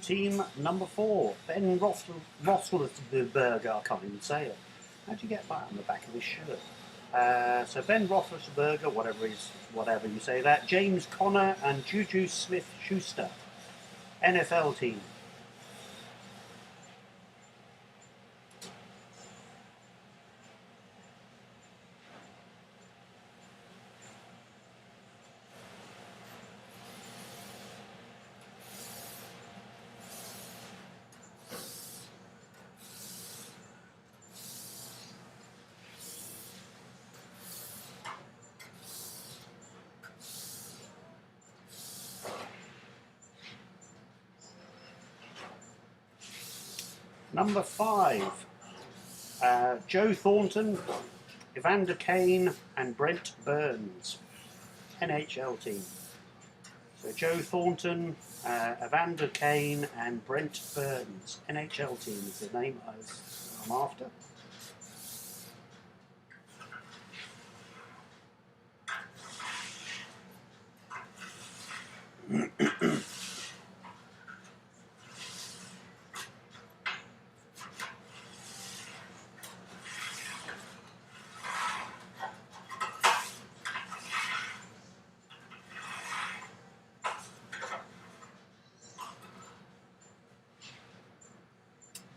Team number 4, Ben Roethlisberger. I can't even say it. How'd you get that on the back of his shirt? So Ben Roethlisberger, whatever you say that. James Conner and Juju Smith-Schuster, NFL team. Number 5, Joe Thornton, Evander Kane, and Brent Burns, NHL team. So Joe Thornton, Evander Kane, and Brent Burns, NHL team is the name I'm after.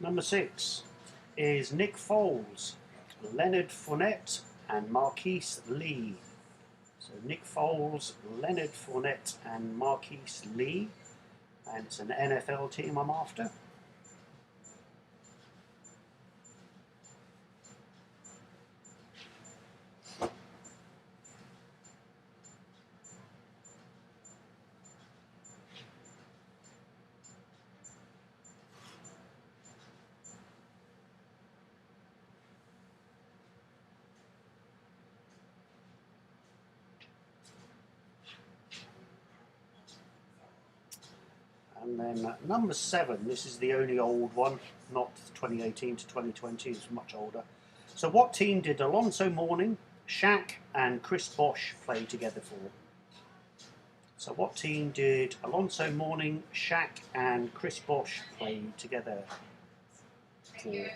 Number 6 is Nick Foles, Leonard Fournette, and Marquise Lee. So Nick Foles, Leonard Fournette, and Marquise Lee. And it's an NFL team I'm after. And then number 7, this is the only old one, not 2018 to 2020, it's much older. So what team did Alonso Mourning, Shaq, and Chris Bosh play together for? So what team did Alonso Mourning, Shaq, and Chris Bosh play together for?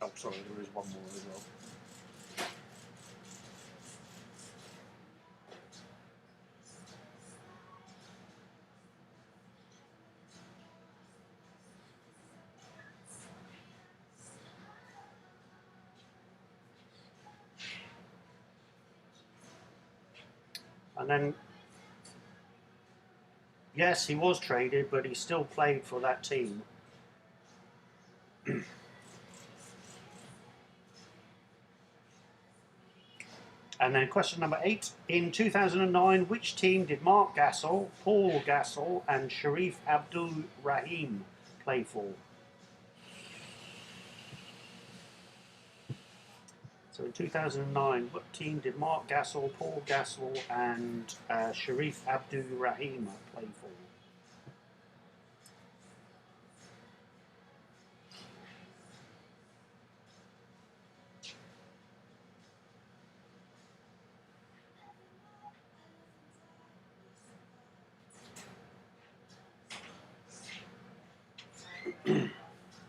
Oh, sorry, there is one more as well. And then, yes, he was traded, but he still played for that team. And then question number 8. In 2009, which team did Mark Gasol, Paul Gasol, and Sharif Abdul-Rahim play for? So in 2009, what team did Mark Gasol, Paul Gasol, and Sharif Abdul-Rahim play for?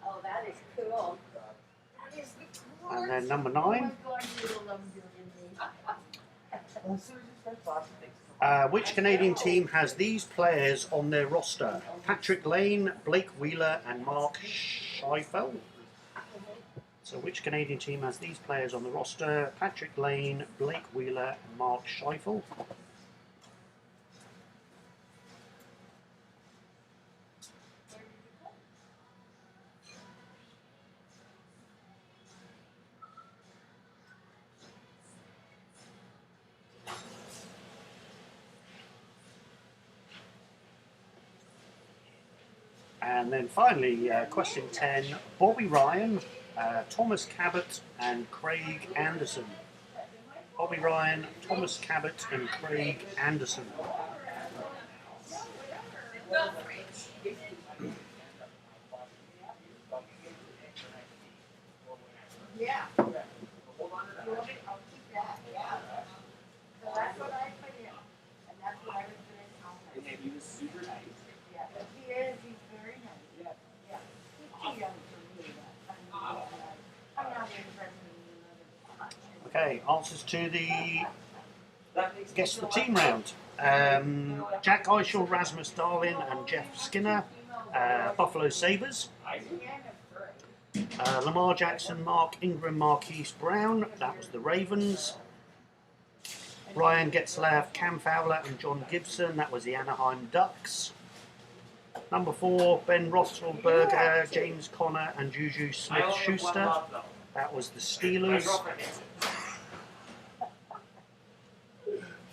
Oh, that is cool. That is the coolest. And then number Oh 9. my God, you will love doing Which Canadian team has these players on their roster? Patrick Lane, Blake Wheeler, and Mark Scheifele. So which Canadian team has these players on the roster? Patrick Lane, Blake Wheeler, and Mark Scheifele. And then finally, question 10, Bobby Ryan, Thomas Cabot, and Craig Anderson. Bobby Ryan, Thomas Cabot, and Craig Anderson. Yeah. You want it? I'll keep that. Yeah. So that's what I put in. And that's what I was going to count. And he was super nice. Yeah, but he is. He's very nice. Yeah. Yeah. He's too young for me. I'm not interested in another. Okay, answers to the Guess the Team round. Jack Eichel, Rasmus Darlin, and Jeff Skinner, Buffalo Sabres. Lamar Jackson, Mark Ingram, Marquise Brown, that was the Ravens. Ryan Getzlaff, Cam Fowler, and John Gibson, that was the Anaheim Ducks. Number 4, Ben Roethlisberger, James Conner, and Juju Smith-Schuster, that was the Steelers.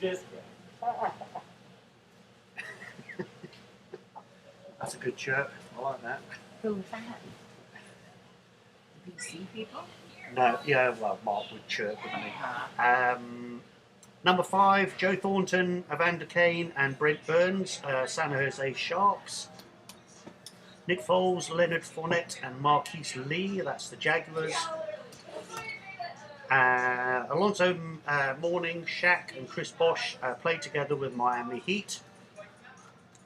Just That's a good chirp, I like that. Who's that? BC people? No, yeah, well, Mark would chirp, wouldn't he? Number 5, Joe Thornton, Evander Kane, and Brent Burns, San Jose Sharks. Nick Foles, Leonard Fournette, and Marquise Lee, that's the Jaguars. Alonso Mourning, Shaq, and Chris Bosh played together with Miami Heat.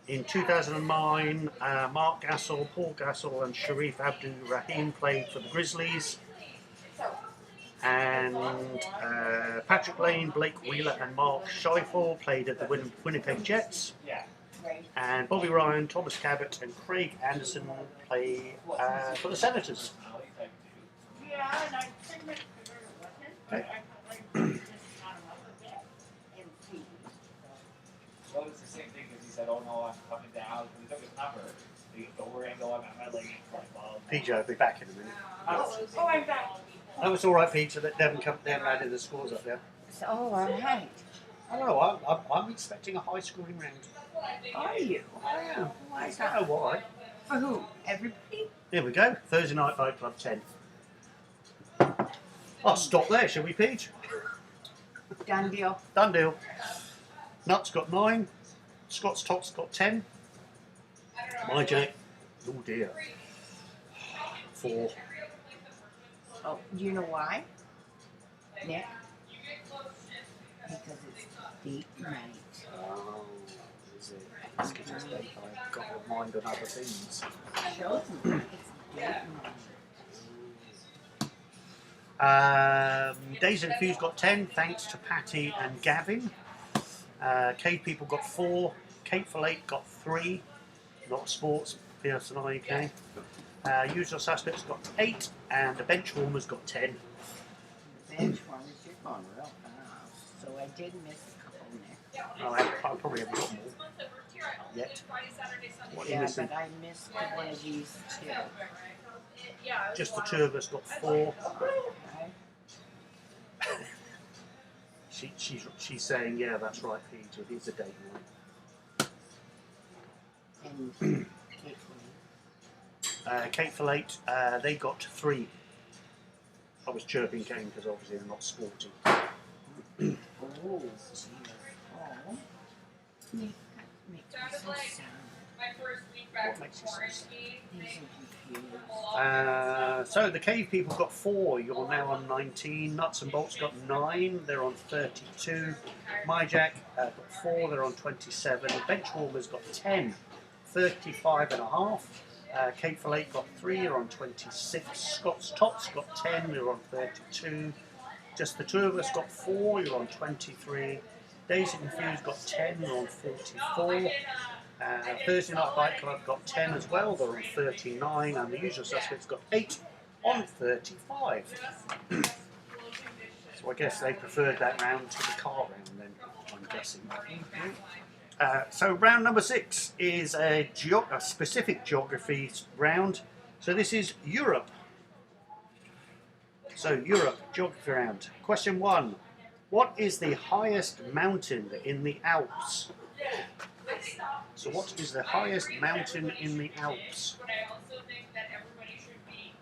In 2009, Mark Gasol, Paul Gasol, and Sharif Abdul-Rahim played for the Grizzlies. And Patrick Lane, Blake Wheeler, and Mark Scheifele played at the Winnipeg Jets. yeah. And Bobby Ryan, Thomas Cabot, and Craig Anderson play for the Senators. Yeah, and I pretty much figured it wasn't. Okay. I just not enough of it. And see. Well, it was the same thing because he said, "Oh no, I'm coming down." He took his number. He don't worry, I'm going. I'm laying in front of PJ will be back in a minute. Oh, I'm back. That was all right, Peter. That Devon added the scores up there. So, all right. I don't know. I'm expecting a high scoring round. Are you? I am. Why I is don't that? know why. For who? Everybody? Here we go. Thursday Night Fight Club 10. I'll stop there, shall we, Pete? Done deal. Done deal. Nuts got 9. Scott's Tops got 10. My Jack. Oh dear. 4. Oh, do you know why? Nick? Because it's date night. Oh, is it? It's because I've got my mind on other things. Shows me it's date night. Days and Fuse got 10, thanks to Patty and Gavin. Cave People got 4. Kate for 8 got 3. Not sports, PSNI UK. Usual Suspects got 8, and the Benchwarmers got 10. The bench one is just going real fast. So I did miss a couple, Nick. Oh, I probably haven't got more yet. What are you Yeah, missing? but I missed one of these two. Just the 2 of us got 4. Okay? She's saying, yeah, that's right, Peter. It is a date night. And Kate Kate for 8, they got 3. I was chirping Kane because obviously they're not sporty. Oh, jeez. Oh. Makes me Sounded so like sad. my first week back What from makes you so quarantine. He's so confused. So the Cave People got 4. You're now on 19. Nuts and Bolts got 9. They're on 32. Myjack got 4. They're on 27. Benchwarmers got 10. 35 and a half. Cape Fillet got 3. They're on 26. Scott's Tots got 10. They're on 32. Just the two of us got 4. You're on 23. Daisy Confused got 10. They're on 44. Thursday Night Bike Club got 10 as well, they're on 39, and the Usual Suspects got 8 on 35. So I guess they preferred that round to the car round then, I'm guessing. So round number 6 is a specific geography round. So this is Europe. So Europe, geography round. Question 1. What is the highest mountain in the Alps? So what is the highest mountain in the Alps? But I also think that everybody should be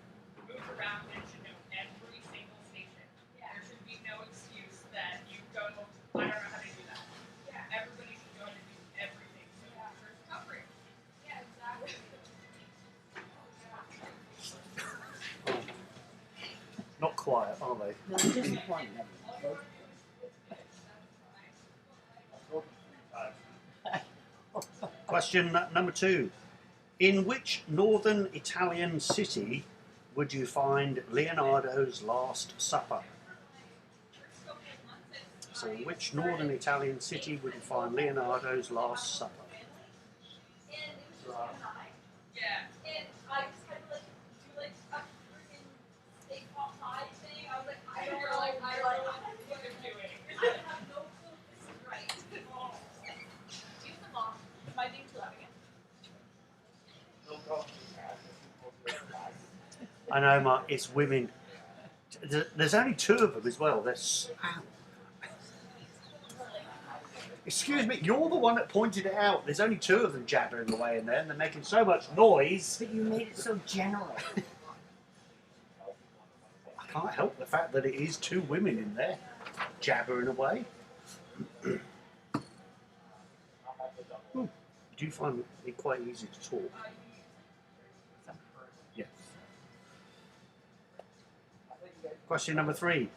moved around and should know every single station. There should be no excuse that you go, I don't know how to do that. Everybody should go and do everything. So there's coverage. Yeah, exactly. Not quiet, are they? No, just one. Question number 2. In which northern Italian city would you find Leonardo's Last Supper? So in which northern Italian city would you find Leonardo's Last Supper? Yeah. And I just had to like do like a freaking steak pot pie thing. I was like, I don't know what I'm doing. I have no clue if this is right. Use the mom. Am I being too loud again? I know, Mark, it's women. There's only 2 of them as well. Excuse me, you're the one that pointed it out. There's only 2 of them jabbering away in there, and they're making so much noise. But you made it so general. I can't help the fact that it is 2 women in there jabbering away. Do you find it quite easy to talk? Yes. Question number 3.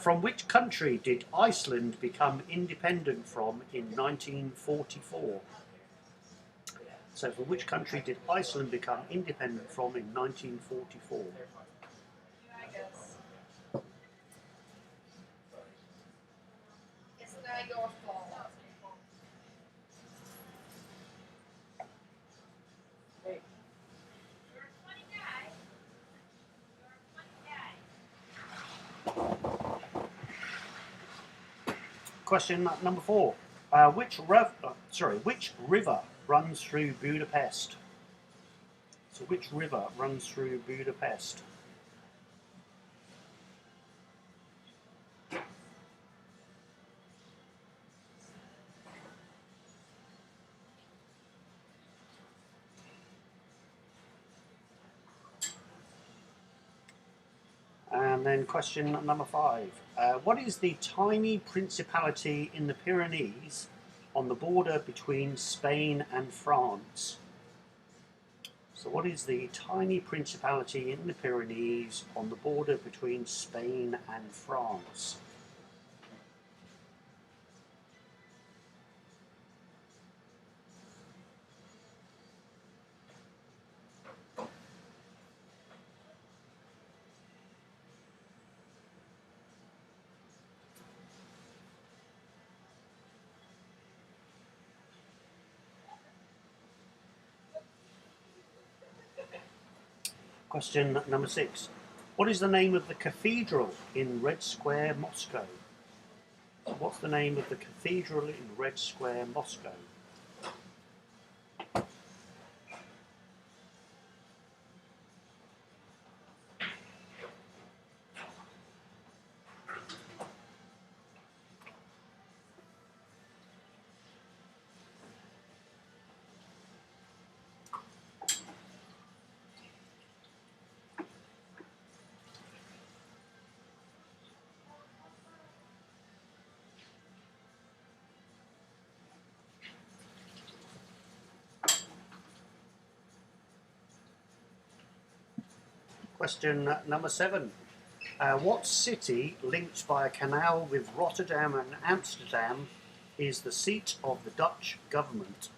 From which country did Iceland become independent from in 1944? So from which country did Iceland become independent from in 1944? I guess. It's Niagara Falls. Question number 4. Which river runs through Budapest? So which river runs through Budapest? And then question number 5. What is the tiny principality in the Pyrenees on the border between Spain and France? So what is the tiny principality in the Pyrenees on the border between Spain and France? Question number 6. What is the name of the cathedral in Red Square, Moscow? So what's the name of the cathedral in Red Square, Moscow? Question number 7. What city linked by a canal with Rotterdam and Amsterdam is the seat of the Dutch government?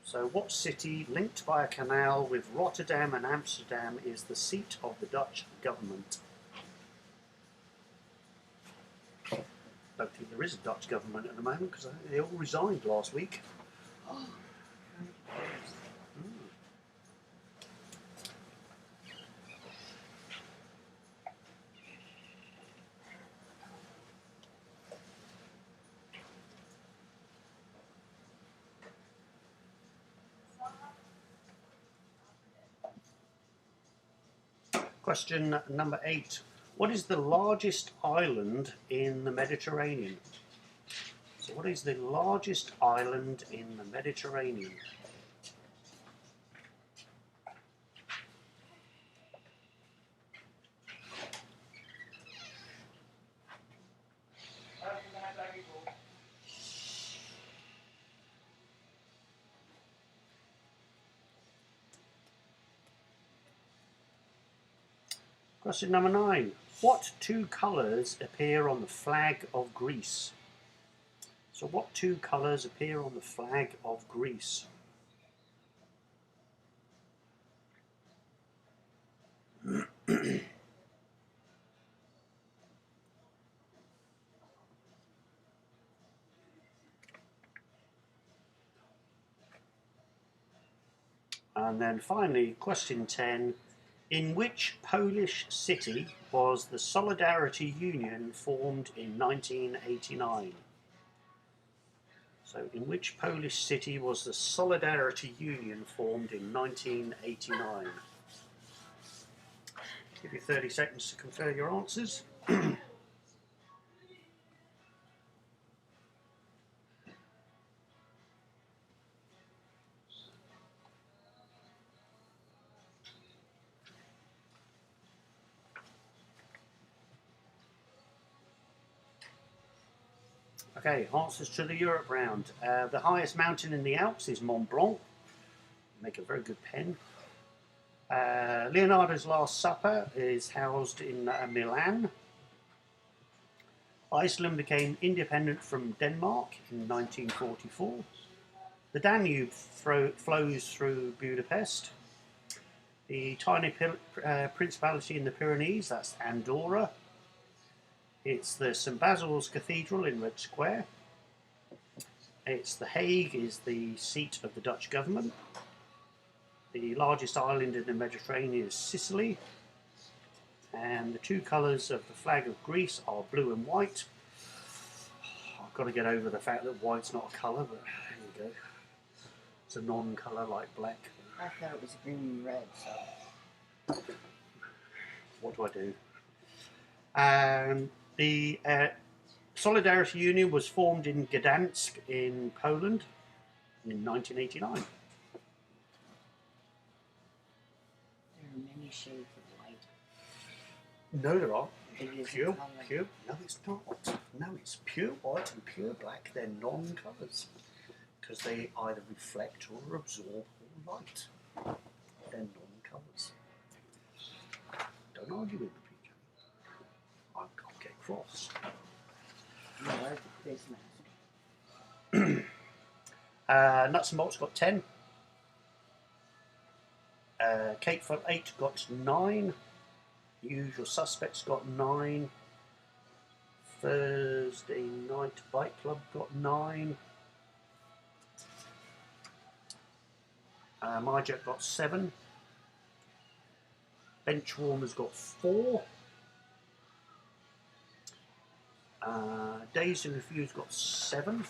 So what city linked by a canal with Rotterdam and Amsterdam is the seat of the Dutch government? Don't think there is a Dutch government at the moment because they all resigned last week. Oh, Question number 8. What is the largest island in the Mediterranean? So what is the largest island in the Mediterranean? Question number 9. What two colours appear on the flag of Greece? So what two colours appear on the flag of Greece? And then finally, question 10. In which Polish city was the Solidarity Union formed in 1989? So in which Polish city was the Solidarity Union formed in 1989? Give you 30 seconds to confirm your answers. Okay, answers to the Europe round. The highest mountain in the Alps is Mont Blanc. Make a very good pen. Leonardo's Last Supper is housed in Milan. Iceland became independent from Denmark in 1944. The Danube flows through Budapest. The tiny principality in the Pyrenees, that's Andorra. It's the St Basil's Cathedral in Red Square. It's The Hague is the seat of the Dutch government. The largest island in the Mediterranean is Sicily. And the two colours of the flag of Greece are blue and white. I've got to get over the fact that white's not a colour, but there you go. It's a non-colour like black. I thought it was green and red, so. What do I do? The Solidarity Union was formed in Gdansk in Poland in 1989. There are many shades of white. No, there aren't. It is Pure, a colour. pure. No, it's not. No, it's pure white and pure black. They're non-colours because they either reflect or absorb all light. They're non-colours. Don't argue with me, PJ. I can't get cross. You are the quiz master. Nuts and Bolts got 10. Kate for 8 got 9. Usual Suspects got 9. Thursday Night Bike Club got 9. Myjet got 7. Benchwarmers got 4. Dazed and Confused got 7.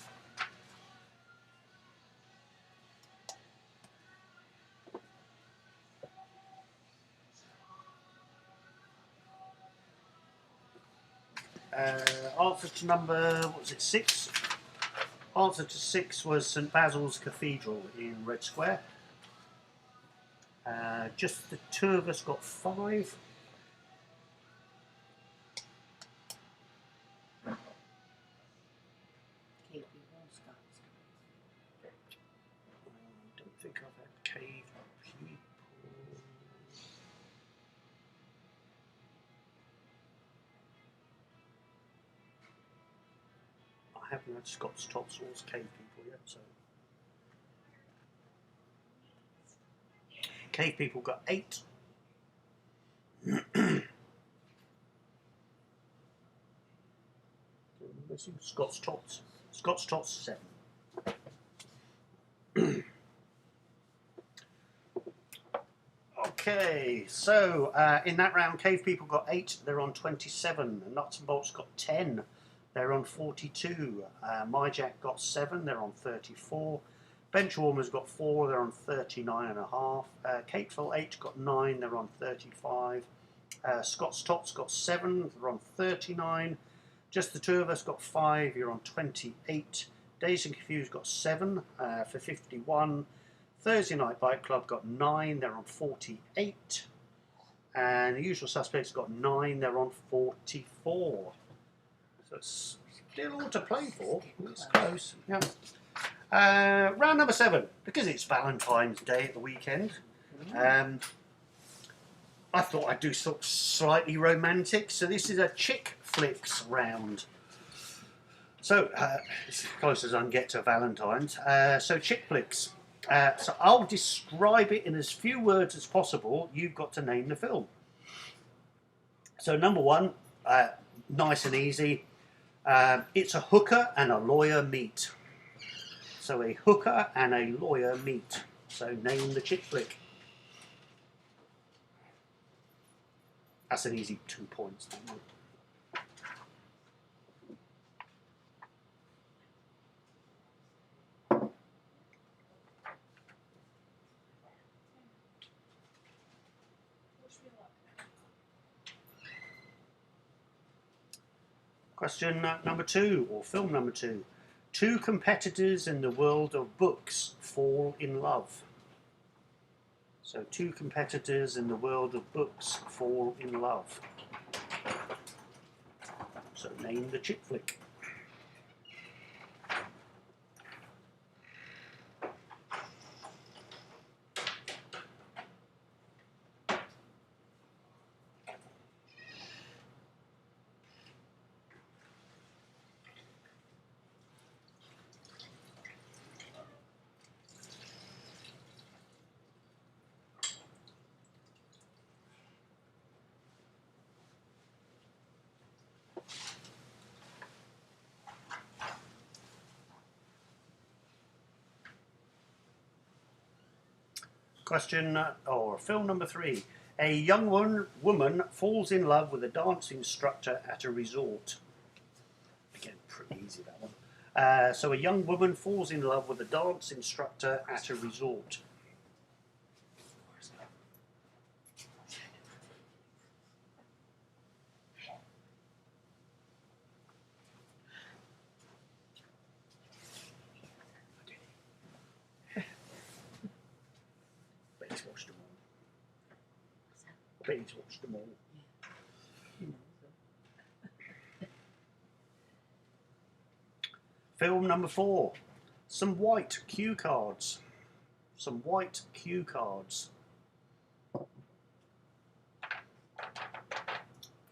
Answer to number, what was it, 6? Answer to 6 was St Basil's Cathedral in Red Square. Just the two of us got 5. Kate, we won't stop. I don't think I've had cave people. I haven't had Scott's Tots or Cave People yet, so. Cave People got 8. Scott's Tots. Scott's Tots 7. Okay, so in that round, Cave People got 8. They're on 27. Nuts and Bolts got 10. They're on 42. My Jack got 7. They're on 34. Benchwarmers got 4. They're on 39.5. Catesville 8 got 9. They're on 35. Scott's Tots got 7. They're on 39. Just the two of us got 5. You're on 28. Dazed and Confused got 7 for 51. Thursday Night Bike Club got 9. They're on 48. And the Usual Suspects got 9. They're on 44. So it's still all to play for. It's close. Yeah. Round number 7, because it's Valentine's Day at the weekend. I thought I'd do sort of slightly romantic, so this is a chick flicks round. So it's as close as I can get to Valentine's. So chick flicks. So I'll describe it in as few words as possible. You've got to name the film. So number 1, nice and easy. It's a hooker and a lawyer meet. So a hooker and a lawyer meet. So name the chick flick. That's an easy 2 points. That one. Question number 2, or film number 2. 2 competitors in the world of books fall in love. So 2 competitors in the world of books fall in love. So name the chick flick. Question, or film number 3. A young woman falls in love with a dance instructor at a resort. Again, pretty easy that one. So a young woman falls in love with a dance instructor at a resort. Betty's watched them all. Betty's watched them all. Film number 4. Some white cue cards. Some white cue cards. You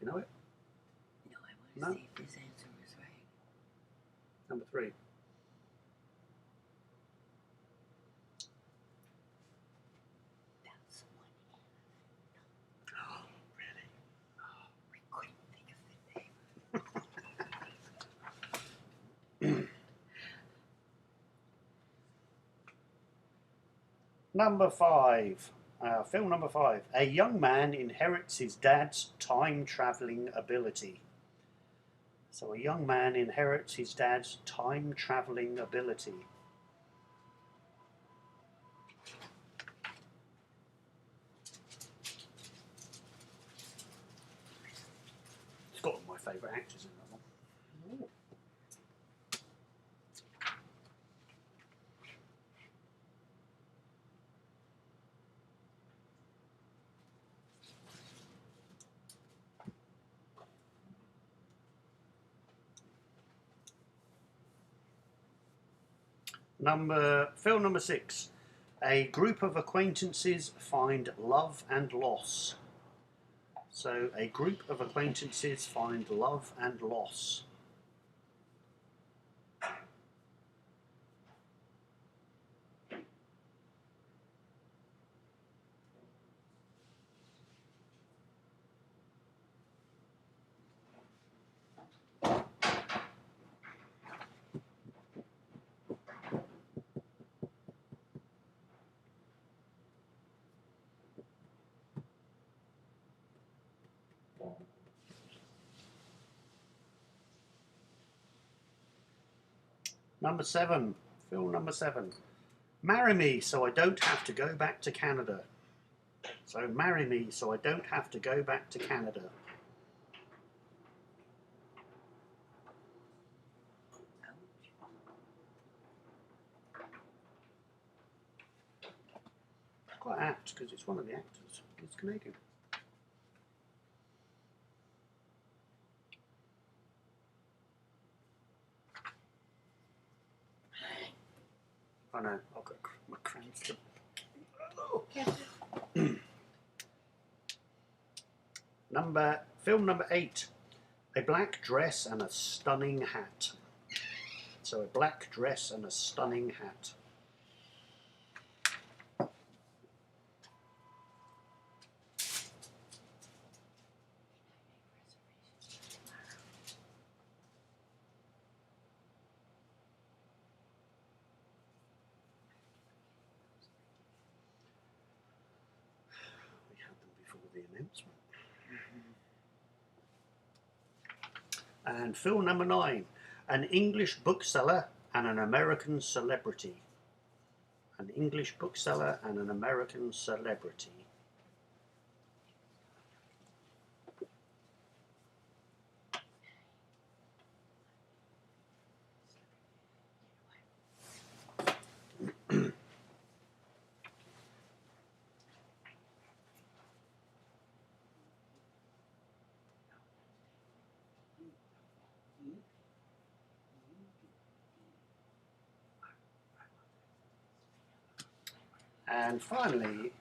know it? No, I want to No? see if this answer was right. Number 3. That's the one. Oh, really? We couldn't think of the name. Number 5. Film number 5. A young man inherits his dad's time-travelling ability. So a young man inherits his dad's time-travelling ability. It's got all my favourite actors in that one. Ooh. Film number 6. A group of acquaintances find love and loss. So a group of acquaintances find love and loss. Number 7. Film number 7. Marry me so I don't have to go back to Canada. So marry me so I don't have to go back to Canada. It's quite apt because it's one of the actors. It's Canadian. I know, I've got my cramps. Film number 8. A black dress and a stunning hat. So a black dress and a stunning hat. We had them before the announcement. And film number 9. An English bookseller and an American celebrity. An English bookseller and an American celebrity. And finally,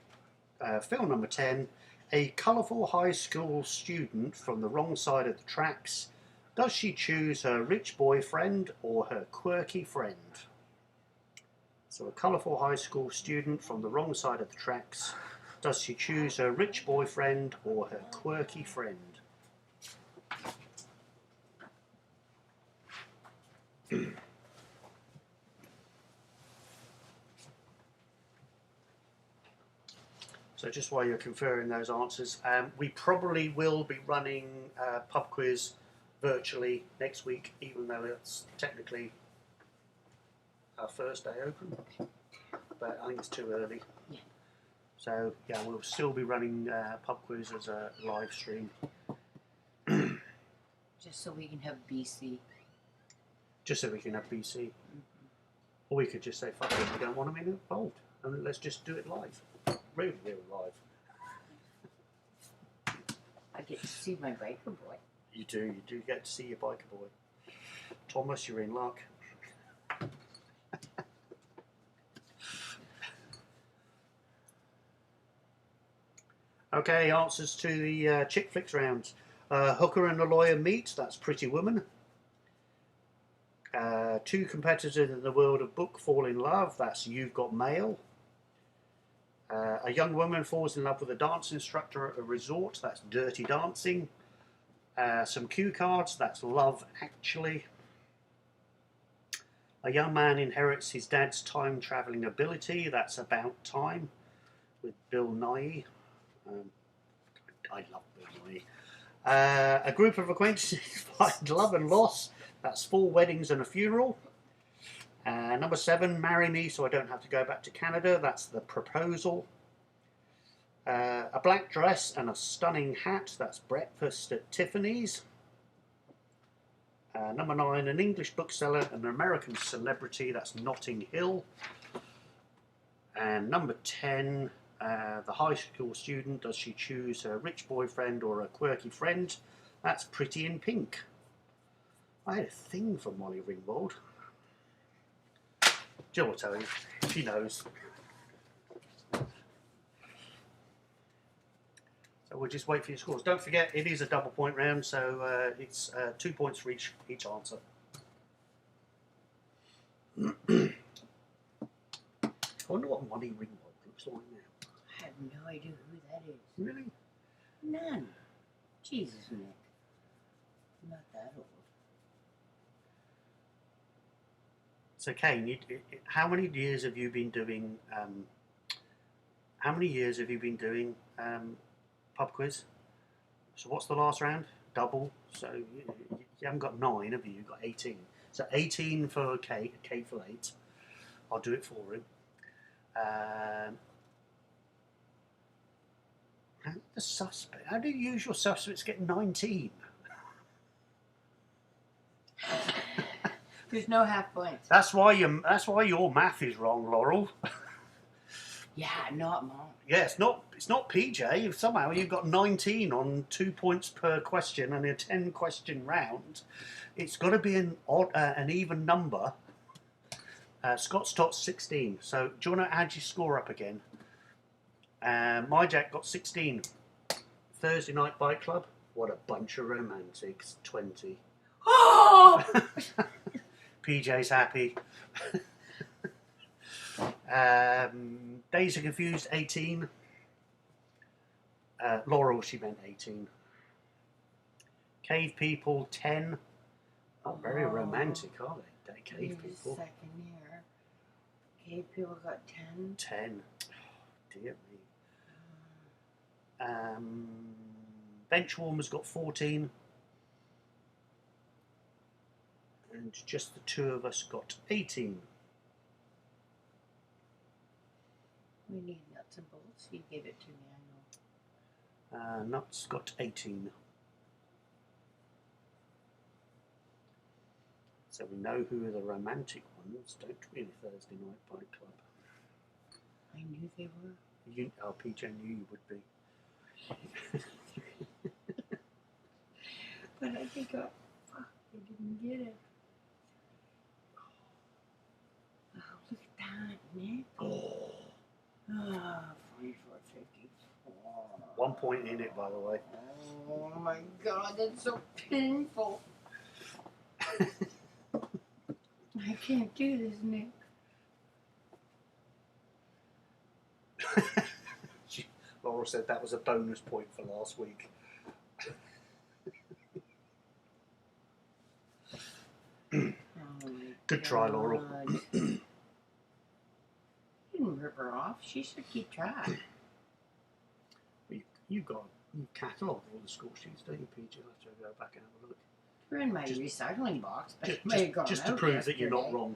film number 10, a colourful high school student from the wrong side of the tracks. Does she choose her rich boyfriend or her quirky friend? So a colourful high school student from the wrong side of the tracks. Does she choose her rich boyfriend or her quirky friend? So just while you're conferring those answers, we probably will be running pub quiz virtually next week, even though it's technically our first day open. But I think it's too early. Yeah. So yeah, we'll still be running pub quiz as a live stream. Just so we can have BC. Just so we can have BC. Or we could just say, fuck it, we don't want to be involved. And let's just do it live. Real live. I get to see my biker boy. You do get to see your biker boy. Thomas, you're in luck. Okay, answers to the chick flicks round. Hooker and a lawyer meet, that's Pretty Woman. Two competitors in the world of book fall in love, that's You've Got Mail. A young woman falls in love with a dance instructor at a resort, that's Dirty Dancing. Some cue cards, that's Love Actually. A young man inherits his dad's time travelling ability, that's About Time, with Bill Nighy. I love Bill Nighy. A group of acquaintances find love and loss, that's Four Weddings and a Funeral. Number 7, Marry Me So I Don't Have to Go Back to Canada, that's The Proposal. A black dress and a stunning hat, that's Breakfast at Tiffany's. Number 9, an English bookseller and an American celebrity, that's Notting Hill. And number 10, the high school student, does she choose a rich boyfriend or a quirky friend? That's Pretty in Pink. I had a thing for Molly Ringwald. Jill will tell you. She knows. So we'll just wait for your scores. Don't forget, it is a double point round, so it's 2 points for each answer. I wonder what Molly Ringwald looks like now. I have no idea who that is. Really? None. Jesus, Nick. I'm not that old. So Kane, how many years have you been doing? Pub quiz? So what's the last round? Double. So you haven't got 9, have you? You've got 18. So 18 for K for 8. I'll do it for him. The suspect. How do you usual suspects get 19? There's no half points. That's why your math is wrong, Laurel. Yeah, not mine. Yeah, it's not PJ. Somehow you've got 19 on 2 points per question and a 10 question round. It's got to be an even number. Scott's got 16. So do you want to add your score up again? My Jack got 16. Thursday Night Bike Club. What a bunch of romantics. 20. Oh! PJ's happy. Days Are Confused, 18. Laurel, she meant 18. Cave People, 10. Oh, very romantic, are they? Cave People. Second year. Cave People got 10. 10. Oh, dear me. Benchwarmers got 14. And just the two of us got 18. We need nuts and bolts. You gave it to me, I know. Nuts got 18. So we know who are the romantic ones, don't we, in Thursday Night Bike Club? I knew they were. PJ knew you would be. But I think I didn't get it. Oh, look at that, Nick. Oh. 44.54. 1 point in it, by the way. Oh my God, that's so painful. I can't do this, Nick. Laura said that was a bonus point for last week. Oh Good try, Laurel. you didn't rip her off. She should keep track. You catalogue all the score sheets, don't you, PJ? I'll have to go back and have a look. They're in my recycling box, but it may have gone just to out prove that you're not yesterday. wrong.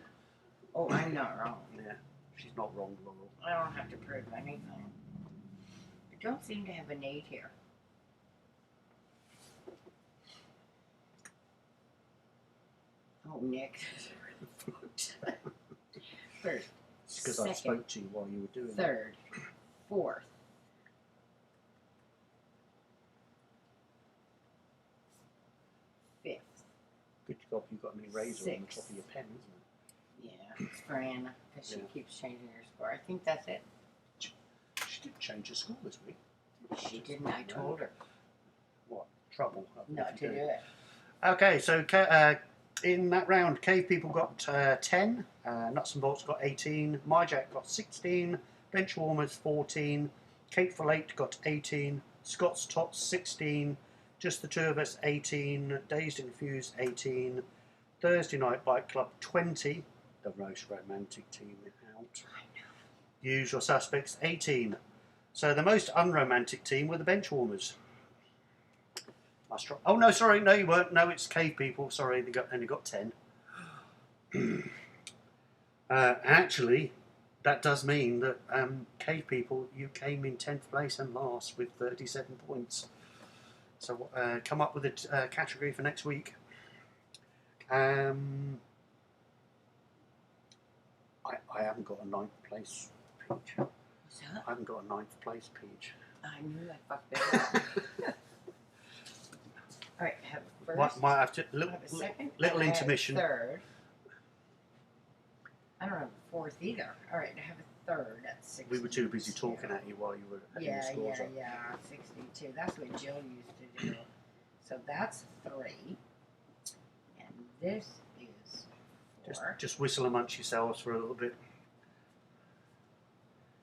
Oh, I'm not wrong. Yeah, she's not wrong, Laurel. I don't have to prove anything. I don't seem to have an 8 here. Oh, Nick. First, It's because I spoke to you while you were doing it. third, fourth, fifth. Good job you got an eraser on the top Six. of your pen, isn't Yeah, it's for Anna because she Yeah. keeps changing her score. I think that's it. it? She didn't change her score this week. She didn't. I told her What? Trouble. not to do it. Okay, so in that round, Cave People got 10, Nuts and Bolts got 18, My Jack got 16, Benchwarmers 14, Kate for Late got 18, Scott's Tots 16, Just the Two of Us 18, Dazed and Confused 18, Thursday Night Bike Club 20, the most romantic team out. Usual Suspects 18. So the most unromantic team were the Benchwarmers. Oh no, sorry, no you weren't. No, it's Cave People. Sorry, they only got 10. Actually, that does mean that Cave People, you came in 10th place and last with 37 points. So come up with a category for next week. I haven't got a 9th place, Peach. What's that? I haven't got a 9th place, Peach. I knew I fucked it up. All right, have a first. Might have to I have a second. little and I have a intermission. Third. I don't have a fourth either. All right, I have a third at 62. We were too busy talking at you while you were adding the scores up. Yeah, 62. That's what Jill used to do. So that's 3. And this is 4. Just whistle amongst yourselves for a little bit.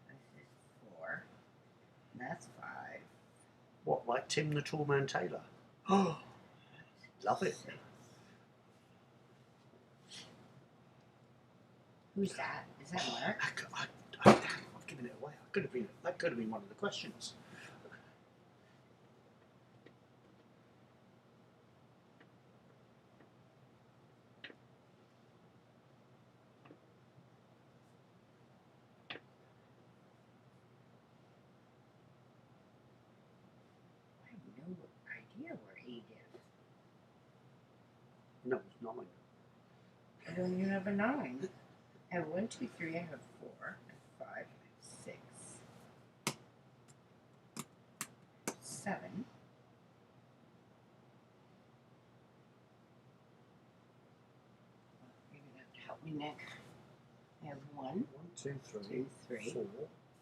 This is 4. And that's 5. What, like Tim the Toolman Taylor? Oh, love it. 6. Who's that? Is that Mark? I've given it away. That could have been one of the questions. No, it's 9. I don't even have a 9. I have 1, 2, 3. I have 4. I have 5. I have 6. 7. You're gonna have to help me, Nick. I have 1, 1, 2, 3, 2, 3, 4,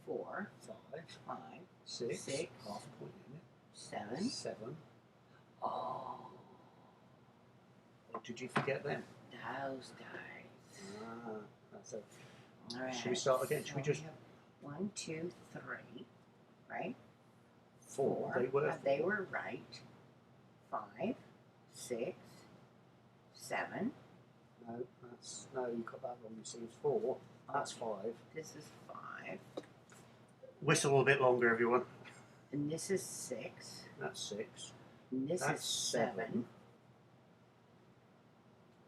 4, 5, 5, 6. Six. Half a point in it. 7. 7. Oh, Or did you forget them? those guys. Ah, that's it. All right. Should we start again? Should we So just have 1, 2, 3, right? 4? They were. They were right. 5, 6, 7. No, that's no. You got that wrong. You see, it's 4. That's 5. This is 5. Whistle a bit longer, everyone. And this is 6. That's 6. And this That's is 7.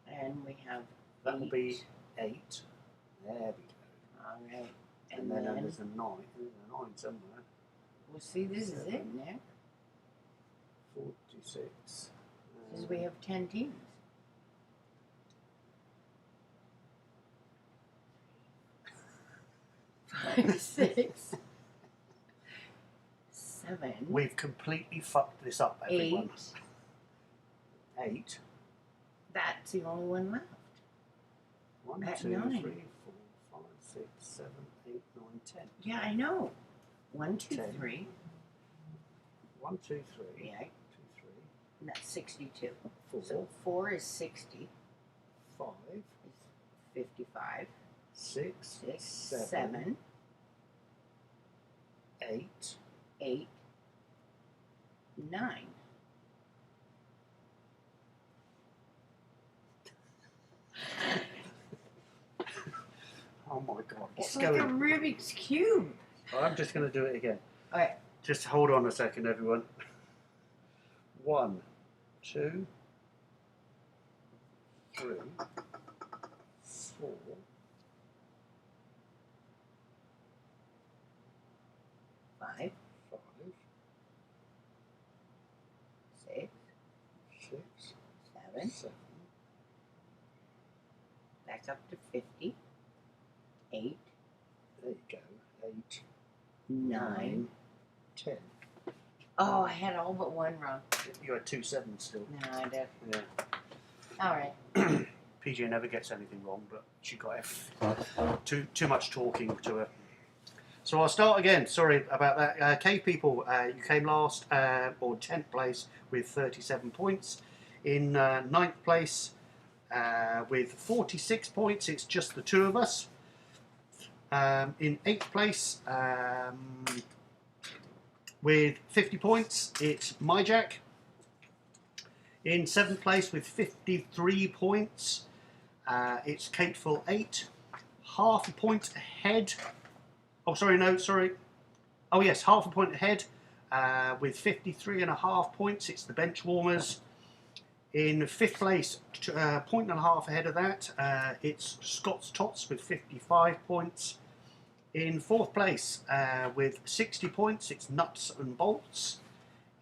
And we have That'll 8. be 8. There we go. All right. And then there's a 9. There's a 9 somewhere. Well, see, this is it, Nick. 46. Because we have 10 teams. 5, 6, 7. We've completely fucked this up, everyone. 8. 8. That's the only one left. 1, At 2, 9. 3, 4, 5, 6, 7, 8, 9, 10. Yeah, I know. 1, 2, 10. 3. 1, 2, 3. Yeah, 2, 3. and that's 62. 4. So 4 is 60. 5. Is 55. 6. 6, 7. 7, 8. 8, 9. Oh my god. It's What's like going a on? Rubik's Cube. I'm just going to do it again. Alright, Just hold on a second, everyone. 1, 2, 3, 4, 5, 5, 6, 6, 7, 7, back up to 50, 8, there you go, 8, 9. 10. Oh, I had all but one wrong. You had 2 7s still. No, I did. Yeah. Alright. PJ never gets anything wrong, but she got too much talking to her. So I'll start again. Sorry about that. Cave People, you came last, or 10th place with 37 points. In 9th place with 46 points, it's just the two of us. In 8th place with 50 points, it's My Jack. In 7th place with 53 points, it's Kateful 8. Half a point ahead. Oh, sorry, no, sorry. Oh, yes, half a point ahead with 53.5 points. It's the Benchwarmers. In 5th place, point and a half ahead of that, it's Scott's Tots with 55 points. In 4th place with 60 points, it's Nuts and Bolts.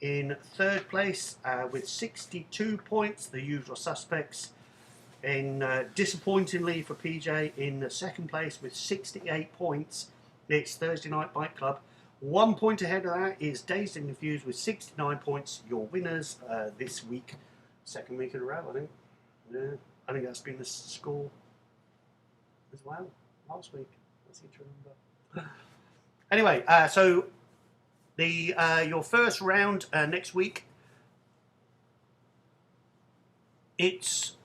In 3rd place with 62 points, the usual suspects. In disappointingly for PJ, in 2nd place with 68 points, it's Thursday Night Bike Club. 1 point ahead of that is Dazed and Confused with 69 points. Your winners this week. 2nd week in a row, I think. Yeah, I think that's been the score as well last week. I seem to remember. Anyway, so the your first round next week. It's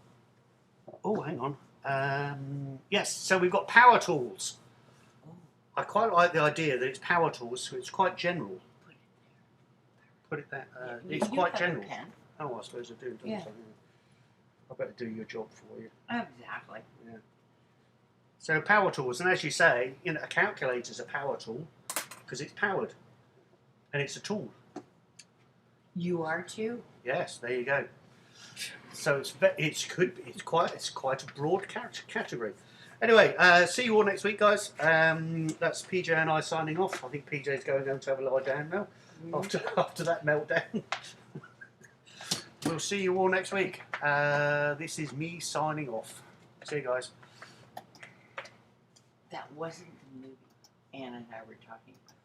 hang on. Yes, so we've got power tools. I quite like the idea that it's power tools, so it's quite general. Put it there. It's quite general. Oh, I suppose I do. Don't Yeah. I better do your job for you. Exactly. Yeah. So power tools, and as you say, you know, a calculator's a power tool because it's powered, and it's a tool. You are too. Yes, there you go. So it's quite a broad category. Anyway, see you all next week, guys. That's PJ and I signing off. I think PJ's going home to have a lie down now after that meltdown. we'll see you all next week. This is me signing off. See you guys. That wasn't the movie Anna and I were talking about.